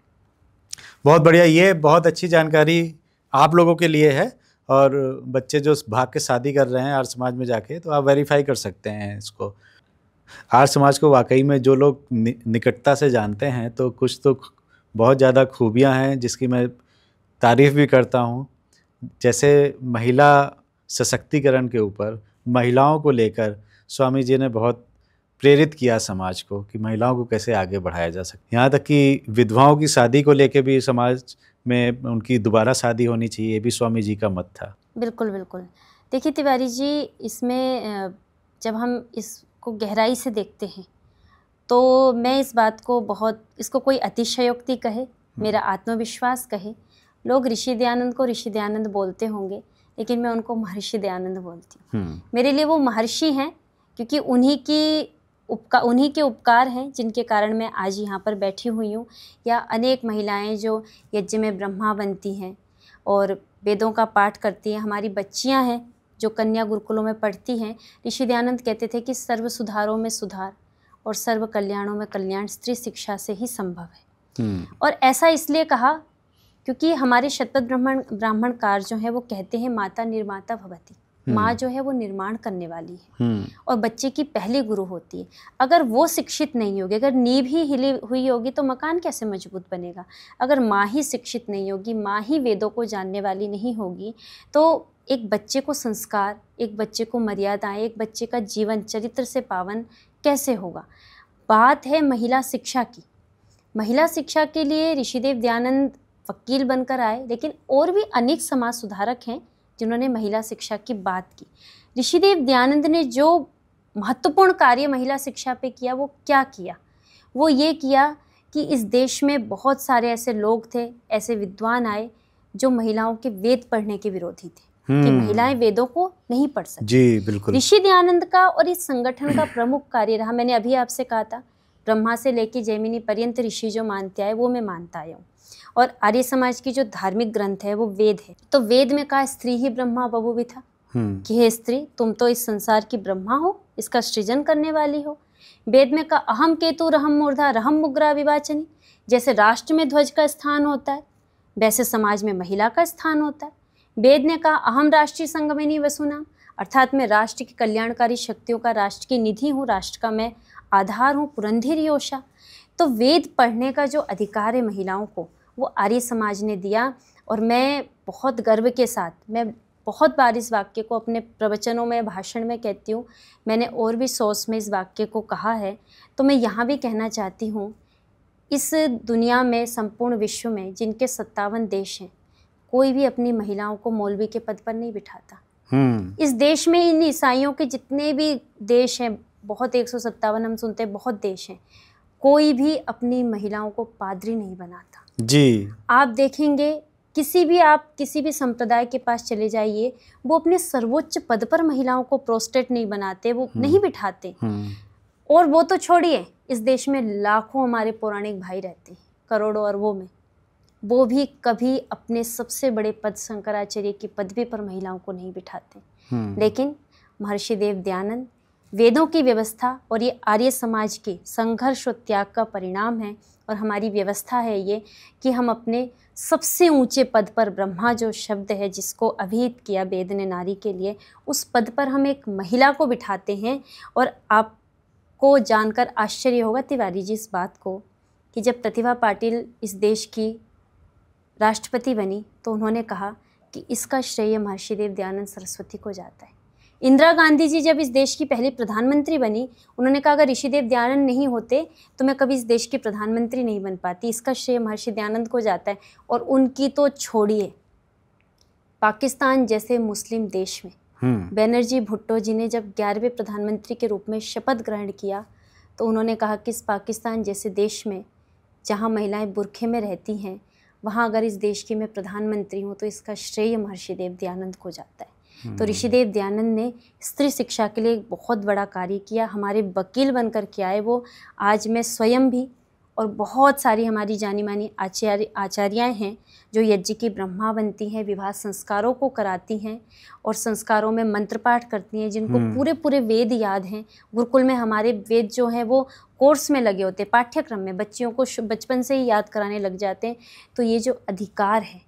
बहुत बढ़िया, ये बहुत अच्छी जानकारी आप लोगों के लिए है। और बच्चे जो भाग के शादी कर रहे हैं आर्य समाज में जाके, तो आप वेरीफाई कर सकते हैं इसको। आर्य समाज को वाकई में जो लोग निकटता से जानते हैं तो कुछ तो बहुत ज़्यादा खूबियां हैं जिसकी मैं तारीफ़ भी करता हूँ। जैसे महिला सशक्तिकरण के ऊपर, महिलाओं को लेकर स्वामी जी ने बहुत प्रेरित किया समाज को कि महिलाओं को कैसे आगे बढ़ाया जा सकता। यहाँ तक कि विधवाओं की शादी को लेके भी समाज में उनकी दोबारा शादी होनी चाहिए, ये भी स्वामी जी का मत था। बिल्कुल बिल्कुल। देखिए तिवारी जी, इसमें जब हम इसको गहराई से देखते हैं तो मैं इस बात को इसको कोई अतिशयोक्ति कहे, मेरा आत्मविश्वास कहे, लोग ऋषि दयानंद को ऋषि दयानंद बोलते होंगे, लेकिन मैं उनको महर्षि दयानंद बोलती हूँ। मेरे लिए वो महर्षि हैं क्योंकि उन्हीं के उपकार हैं जिनके कारण मैं आज यहाँ पर बैठी हुई हूँ। या अनेक महिलाएं जो यज्ञ में ब्रह्मा बनती हैं और वेदों का पाठ करती हैं, हमारी बच्चियाँ हैं जो कन्या गुरुकुलों में पढ़ती हैं। ऋषि दयानंद कहते थे कि सर्व सुधारों में सुधार और सर्व कल्याणों में कल्याण स्त्री शिक्षा से ही संभव है। और ऐसा इसलिए कहा क्योंकि हमारे शतपथ ब्राह्मणकार जो है वो कहते हैं माता निर्माता भवति। माँ जो है वो निर्माण करने वाली है और बच्चे की पहली गुरु होती है। अगर वो शिक्षित नहीं होगी, अगर नींव ही हिली हुई होगी तो मकान कैसे मजबूत बनेगा। अगर माँ ही शिक्षित नहीं होगी, माँ ही वेदों को जानने वाली नहीं होगी, तो एक बच्चे को संस्कार, एक बच्चे को मर्यादाएं, एक बच्चे का जीवन चरित्र से पावन कैसे होगा। बात है महिला शिक्षा की। महिला शिक्षा के लिए ऋषिदेव दयानंद वकील बनकर आए, लेकिन और भी अनेक समाज सुधारक हैं जिन्होंने महिला शिक्षा की बात की। ऋषिदेव दयानंद ने जो महत्वपूर्ण कार्य महिला शिक्षा पे किया वो क्या किया? वो ये किया कि इस देश में बहुत सारे ऐसे लोग थे, ऐसे विद्वान आए जो महिलाओं के वेद पढ़ने के विरोधी थे कि महिलाएं वेदों को नहीं पढ़ सकती। जी बिल्कुल। ऋषि दयानंद का और इस संगठन का प्रमुख कार्य रहा, मैंने अभी आपसे कहा था, ब्रह्मा से लेकर जैमिनी पर्यंत ऋषि जो मानते आए वो मैं मानता आया हूँ। और आर्य समाज की जो धार्मिक ग्रंथ है वो वेद है। तो वेद में कहा स्त्री ही ब्रह्मा बभूविथा, कि हे स्त्री तुम तो इस संसार की ब्रह्मा हो, इसका सृजन करने वाली हो। वेद में कहा अहम केतु रहम मूर्धा रहम मुग्रा विवाचनी। जैसे राष्ट्र में ध्वज का स्थान होता है वैसे समाज में महिला का स्थान होता है। वेद ने कहा अहम राष्ट्रीय संगमिनी वसुनाम, अर्थात मैं राष्ट्र की कल्याणकारी शक्तियों का राष्ट्र की निधि हूँ, राष्ट्र का मैं आधार हूँ, पुरंधिर योषा। तो वेद पढ़ने का जो अधिकार है महिलाओं को वो आर्य समाज ने दिया। और मैं बहुत गर्व के साथ, मैं बहुत बार इस वाक्य को अपने प्रवचनों में, भाषण में कहती हूँ, मैंने और भी सोर्स में इस वाक्य को कहा है, तो मैं यहाँ भी कहना चाहती हूँ, इस दुनिया में, संपूर्ण विश्व में जिनके 57 देश हैं, कोई भी अपनी महिलाओं को मौलवी के पद पर नहीं बिठाता। इस देश में इन ईसाइयों के जितने भी देश हैं, बहुत 157 हम सुनते हैं, बहुत देश हैं, कोई भी अपनी महिलाओं को पादरी नहीं बनाता। जी। आप देखेंगे किसी भी संप्रदाय के पास चले जाइए, वो अपने सर्वोच्च पद पर महिलाओं को प्रोस्टेट नहीं बनाते, वो नहीं बिठाते। और वो तो छोड़िए, इस देश में लाखों हमारे पौराणिक भाई रहते हैं, करोड़ों अरबों में, वो भी कभी अपने सबसे बड़े पद शंकराचार्य की पदवी पर महिलाओं को नहीं बिठाते। लेकिन महर्षि देव दयानंद वेदों की व्यवस्था और ये आर्य समाज के संघर्ष और त्याग का परिणाम है। और हमारी व्यवस्था है ये कि हम अपने सबसे ऊंचे पद पर, ब्रह्मा जो शब्द है जिसको अभिहित किया वेद ने नारी के लिए, उस पद पर हम एक महिला को बिठाते हैं। और आपको जानकर आश्चर्य होगा तिवारी जी इस बात को कि जब प्रतिभा पाटिल इस देश की राष्ट्रपति बनी तो उन्होंने कहा कि इसका श्रेय महर्षि देव दयानंद सरस्वती को जाता है। इंदिरा गांधी जी जब इस देश की पहली प्रधानमंत्री बनी, उन्होंने कहा अगर ऋषिदेव दयानंद नहीं होते तो मैं कभी इस देश की प्रधानमंत्री नहीं बन पाती, इसका श्रेय महर्षि दयानंद को जाता है। और उनकी तो छोड़िए, पाकिस्तान जैसे मुस्लिम देश में बनर्जी भुट्टो जी ने जब 11वें प्रधानमंत्री के रूप में शपथ ग्रहण किया तो उन्होंने कहा कि इस पाकिस्तान जैसे देश में जहाँ महिलाएं बुर्खे में रहती हैं, वहाँ अगर इस देश की मैं प्रधानमंत्री हूँ तो इसका श्रेय महर्षि देव दयानंद को जाता है। तो ऋषिदेव दयानंद ने स्त्री शिक्षा के लिए एक बहुत बड़ा कार्य किया, हमारे वकील बनकर के आए वो। आज मैं स्वयं भी और बहुत सारी हमारी जानी मानी आचार्याएँ हैं जो यज्ञ की ब्रह्मा बनती हैं, विवाह संस्कारों को कराती हैं और संस्कारों में मंत्र पाठ करती हैं, जिनको पूरे पूरे वेद याद हैं। गुरुकुल में हमारे वेद जो हैं वो कोर्स में लगे होते, पाठ्यक्रम में बच्चियों को बचपन से ही याद कराने लग जाते हैं। तो ये जो अधिकार है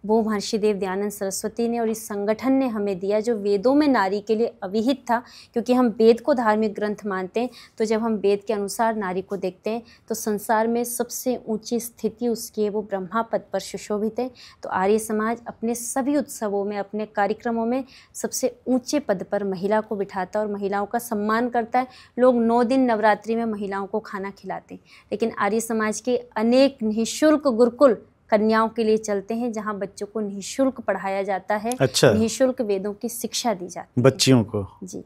वो महर्षि देव दयानंद सरस्वती ने और इस संगठन ने हमें दिया, जो वेदों में नारी के लिए अविहित था। क्योंकि हम वेद को धार्मिक ग्रंथ मानते हैं, तो जब हम वेद के अनुसार नारी को देखते हैं तो संसार में सबसे ऊंची स्थिति उसकी है, वो ब्रह्मा पद पर सुशोभित है। तो आर्य समाज अपने सभी उत्सवों में, अपने कार्यक्रमों में सबसे ऊंचे पद पर महिला को बिठाता है और महिलाओं का सम्मान करता है। लोग 9 दिन नवरात्रि में महिलाओं को खाना खिलाते हैं, लेकिन आर्य समाज के अनेक निःशुल्क गुरुकुल कन्याओं के लिए चलते हैं, जहां बच्चों को निःशुल्क पढ़ाया जाता है। अच्छा। निःशुल्क वेदों की शिक्षा दी जाती है बच्चियों को। जी।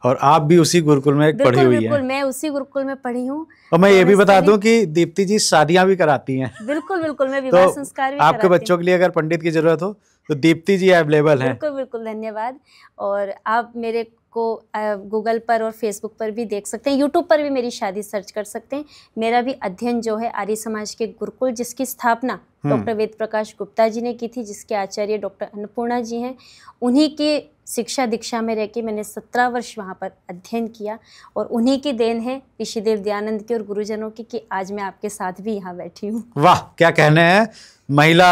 और आप भी उसी गुरुकुल में पढ़ी हुई हैं? बिल्कुल, मैं उसी गुरुकुल में पढ़ी हूँ। और मैं ये भी बता दूं कि दीप्ति जी शादियां भी कराती हैं। बिल्कुल, मैं विवाह संस्कार भी कराती हूँ। आपके बच्चों के लिए अगर पंडित की जरूरत हो तो दीप्ति जी अवेलेबल हैं। बिल्कुल, धन्यवाद। और आप मेरे को गूगल पर और फेसबुक पर भी देख सकते हैं, यूट्यूब पर भी मेरी शादी सर्च कर सकते हैं। मेरा भी अध्ययन जो है आर्य समाज के गुरुकुल, जिसकी स्थापना डॉक्टर वेद प्रकाश गुप्ता जी ने की थी, जिसके आचार्य डॉक्टर अन्नपूर्णा जी हैं, उन्हीं के शिक्षा दीक्षा में रह के मैंने 17 वर्ष वहाँ पर अध्ययन किया। और उन्हीं की देन है ऋषिदेव दयानंद की और गुरुजनों की कि आज मैं आपके साथ भी यहाँ बैठी हूँ। वाह, क्या कहने हैं। महिला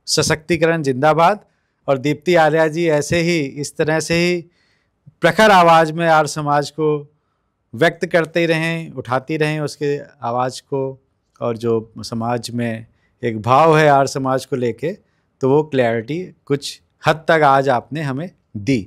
सशक्तिकरण जिंदाबाद। और दीप्ति आर्या जी ऐसे ही, इस तरह से ही प्रखर आवाज़ में आर्य समाज को व्यक्त करते रहें, उठाती रहें उसके आवाज़ को। और जो समाज में एक भाव है आर्य समाज को लेके, तो वो क्लैरिटी कुछ हद तक आज आपने हमें दी।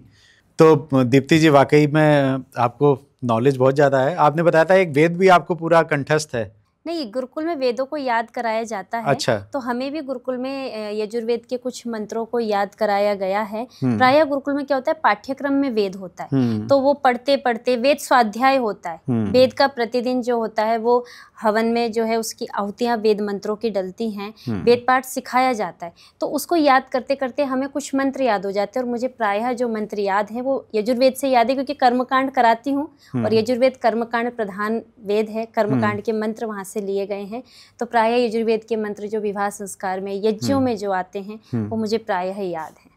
तो दीप्ति जी वाकई में आपको नॉलेज बहुत ज़्यादा है। आपने बताया था एक वेद भी आपको पूरा कंठस्थ है। नहीं, गुरुकुल में वेदों को याद कराया जाता है। अच्छा। तो हमें भी गुरुकुल में यजुर्वेद के कुछ मंत्रों को याद कराया गया है। प्रायः गुरुकुल में क्या होता है, पाठ्यक्रम में वेद होता है, तो वो पढ़ते पढ़ते वेद स्वाध्याय होता है। वेद का प्रतिदिन जो होता है वो हवन में जो है उसकी आहुतियाँ वेद मंत्रों की डलती हैं, वेद पाठ सिखाया जाता है। तो उसको याद करते करते हमें कुछ मंत्र याद हो जाते हैं। और मुझे प्रायः जो मंत्र याद है वो यजुर्वेद से याद है, क्योंकि कर्मकांड कराती हूँ और यजुर्वेद कर्मकांड प्रधान वेद है, कर्मकांड के मंत्र वहाँ से लिए गए हैं। तो प्रायः यजुर्वेद के मंत्र जो विवाह संस्कार में, यज्ञों में जो आते हैं वो मुझे प्रायः याद है।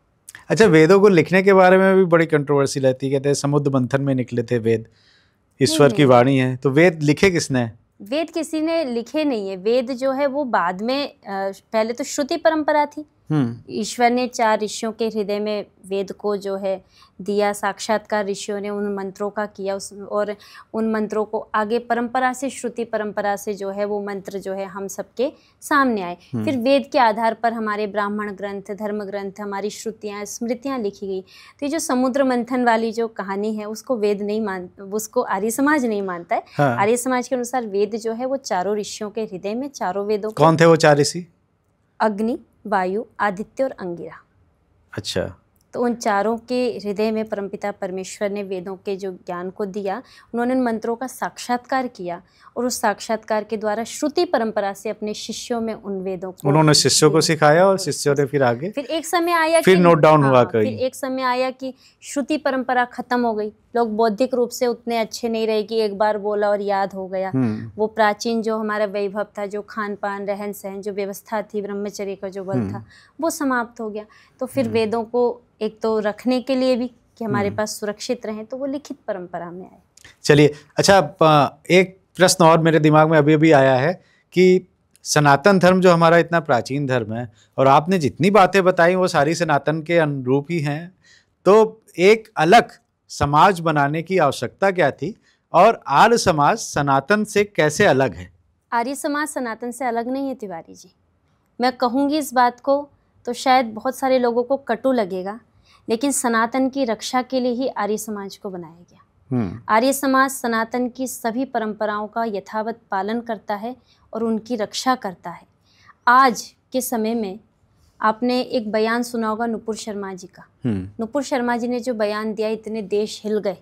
अच्छा, वेदों को लिखने के बारे में भी बड़ी कंट्रोवर्सी रहती है। कहते हैं समुद्र मंथन में निकले थे वेद, ईश्वर की वाणी है। तो वेद लिखे किसने? वेद किसी ने लिखे नहीं है। वेद जो है वो बाद में, पहले तो श्रुति परंपरा थी। ईश्वर ने 4 ऋषियों के हृदय में वेद को जो है दिया, साक्षात्कार ऋषियों ने उन मंत्रों का किया और उन मंत्रों को आगे परंपरा से, श्रुति परंपरा से जो है वो मंत्र जो है हम सबके सामने आए। फिर वेद के आधार पर हमारे ब्राह्मण ग्रंथ, धर्म ग्रंथ, हमारी श्रुतियाँ, स्मृतियाँ लिखी गई। तो ये जो समुद्र मंथन वाली जो कहानी है उसको वेद नहीं मानता, उसको आर्य समाज नहीं मानता है। हाँ। आर्य समाज के अनुसार वेद जो है वो 4 ऋषियों के हृदय में, 4 वेदों। कौन थे वो 4 ऋषि? अग्नि, वायु, आदित्य और अंगिरा। अच्छा। तो उन चारों के हृदय में परमपिता परमेश्वर ने वेदों के जो ज्ञान को दिया, उन्होंने उन मंत्रों का साक्षात्कार किया और उस साक्षात्कार के द्वारा श्रुति परंपरा से अपने शिष्यों में उन वेदों को उन्होंने शिष्यों को सिखाया और शिष्यों ने फिर आगे फिर एक समय आया फिर नोट डाउन हुआ फिर एक समय आया कि श्रुति परंपरा खत्म हो गई, लोग बौद्धिक रूप से उतने अच्छे नहीं रहे कि एक बार बोला और याद हो गया। वो प्राचीन जो हमारा वैभव था, जो खान पान रहन सहन जो व्यवस्था थी, ब्रह्मचर्य का जो बल था, वो समाप्त हो गया। तो फिर वेदों को एक तो रखने के लिए भी कि हमारे पास सुरक्षित रहें, तो वो लिखित परंपरा में आए। चलिए, अच्छा एक प्रश्न और मेरे दिमाग में अभी अभी आया है कि सनातन धर्म जो हमारा इतना प्राचीन धर्म है और आपने जितनी बातें बताई वो सारी सनातन के अनुरूप ही हैं, तो एक अलग समाज बनाने की आवश्यकता क्या थी और आर्य समाज सनातन से कैसे अलग है? आर्य समाज सनातन से अलग नहीं है तिवारी जी। मैं कहूँगी इस बात को तो शायद बहुत सारे लोगों को कटु लगेगा, लेकिन सनातन की रक्षा के लिए ही आर्य समाज को बनाया गया। आर्य समाज सनातन की सभी परंपराओं का यथावत पालन करता है और उनकी रक्षा करता है। आज के समय में आपने एक बयान सुना होगा नुपुर शर्मा जी का। नुपुर शर्मा जी ने जो बयान दिया, इतने देश हिल गए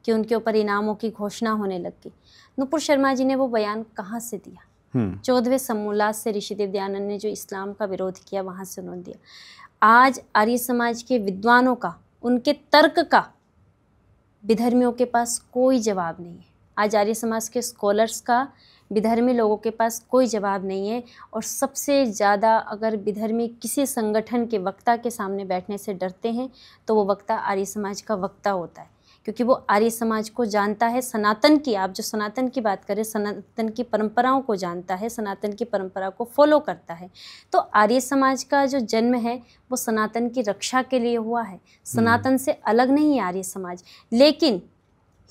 कि उनके ऊपर इनामों की घोषणा होने लग गई। नुपुर शर्मा जी ने वो बयान कहाँ से दिया? 14वें समूलात से ऋषिदेव दयानंद ने जो इस्लाम का विरोध किया, वहाँ से उन्होंने दिया। आज आर्य समाज के विद्वानों का, उनके तर्क का विधर्मियों के पास कोई जवाब नहीं है। आज आर्य समाज के स्कॉलर्स का विधर्मी लोगों के पास कोई जवाब नहीं है। और सबसे ज़्यादा अगर विधर्मी किसी संगठन के वक्ता के सामने बैठने से डरते हैं तो वो वक्ता आर्य समाज का वक्ता होता है, क्योंकि वो आर्य समाज को जानता है, सनातन की, आप जो सनातन की बात करें, सनातन की परंपराओं को जानता है, सनातन की परंपरा को फॉलो करता है। तो आर्य समाज का जो जन्म है वो सनातन की रक्षा के लिए हुआ है, सनातन से अलग नहीं है आर्य समाज। लेकिन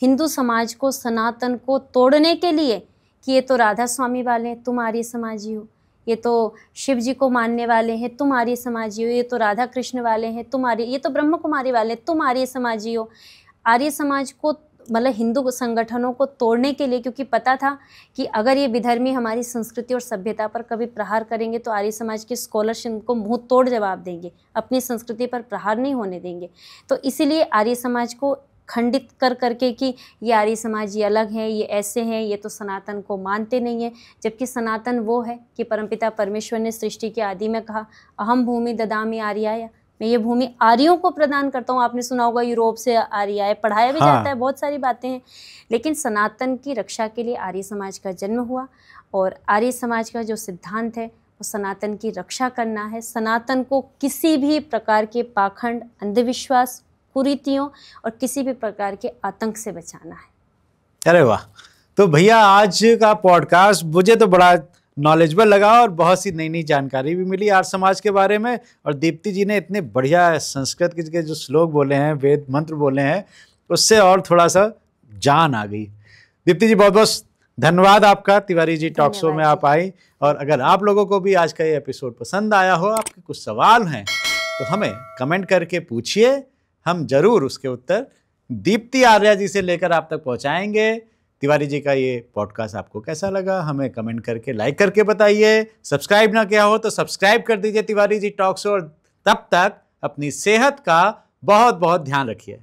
हिंदू समाज को, सनातन को तोड़ने के लिए कि ये तो राधा स्वामी वाले हैं, तुम आर्य समाजी हो, ये तो शिव जी को मानने वाले हैं, तुम आर्य समाजी हो, ये तो राधा कृष्ण वाले हैं, तुम आर्य, ये तो ब्रह्म कुमारी वाले, तुम आर्य समाजी हो। आर्य समाज को, मतलब हिंदू संगठनों को तोड़ने के लिए, क्योंकि पता था कि अगर ये विधर्मी हमारी संस्कृति और सभ्यता पर कभी प्रहार करेंगे तो आर्य समाज के स्कॉलर्स इनको मुंह तोड़ जवाब देंगे, अपनी संस्कृति पर प्रहार नहीं होने देंगे। तो इसीलिए आर्य समाज को खंडित कर करके कि ये आर्य समाज ये अलग है, ये ऐसे हैं, ये तो सनातन को मानते नहीं है। जबकि सनातन वो है कि परमपिता परमेश्वर ने सृष्टि के आदि में कहा, अहम भूमि ददामि आर्याय, मैं ये भूमि आर्यों को प्रदान करता हूँ। आपने सुना होगा यूरोप से आर्याय, पढ़ाया भी जाता है, बहुत सारी बातें हैं। लेकिन सनातन की रक्षा के लिए आर्य समाज का जन्म हुआ और आर्य समाज का जो सिद्धांत है वो सनातन की रक्षा करना है, सनातन को किसी भी प्रकार के पाखंड, अंधविश्वास, कुरीतियों और किसी भी प्रकार के आतंक से बचाना है। अरे वाह! तो भैया आज का पॉडकास्ट मुझे तो बड़ा नॉलेजेबल लगा और बहुत सी नई नई जानकारी भी मिली आर्य समाज के बारे में। और दीप्ति जी ने इतने बढ़िया संस्कृत के जो श्लोक बोले हैं, वेद मंत्र बोले हैं, उससे और थोड़ा सा जान आ गई। दीप्ति जी बहुत बहुत धन्यवाद आपका, तिवारी जी टॉक शो में आप आई। और अगर आप लोगों को भी आज का ये एपिसोड पसंद आया हो, आपके कुछ सवाल हैं तो हमें कमेंट करके पूछिए, हम जरूर उसके उत्तर दीप्ति आर्या जी से लेकर आप तक पहुंचाएंगे। तिवारी जी का ये पॉडकास्ट आपको कैसा लगा हमें कमेंट करके, लाइक करके बताइए। सब्सक्राइब ना किया हो तो सब्सक्राइब कर दीजिए तिवारी जी टॉक शो। तब तक अपनी सेहत का बहुत बहुत ध्यान रखिए।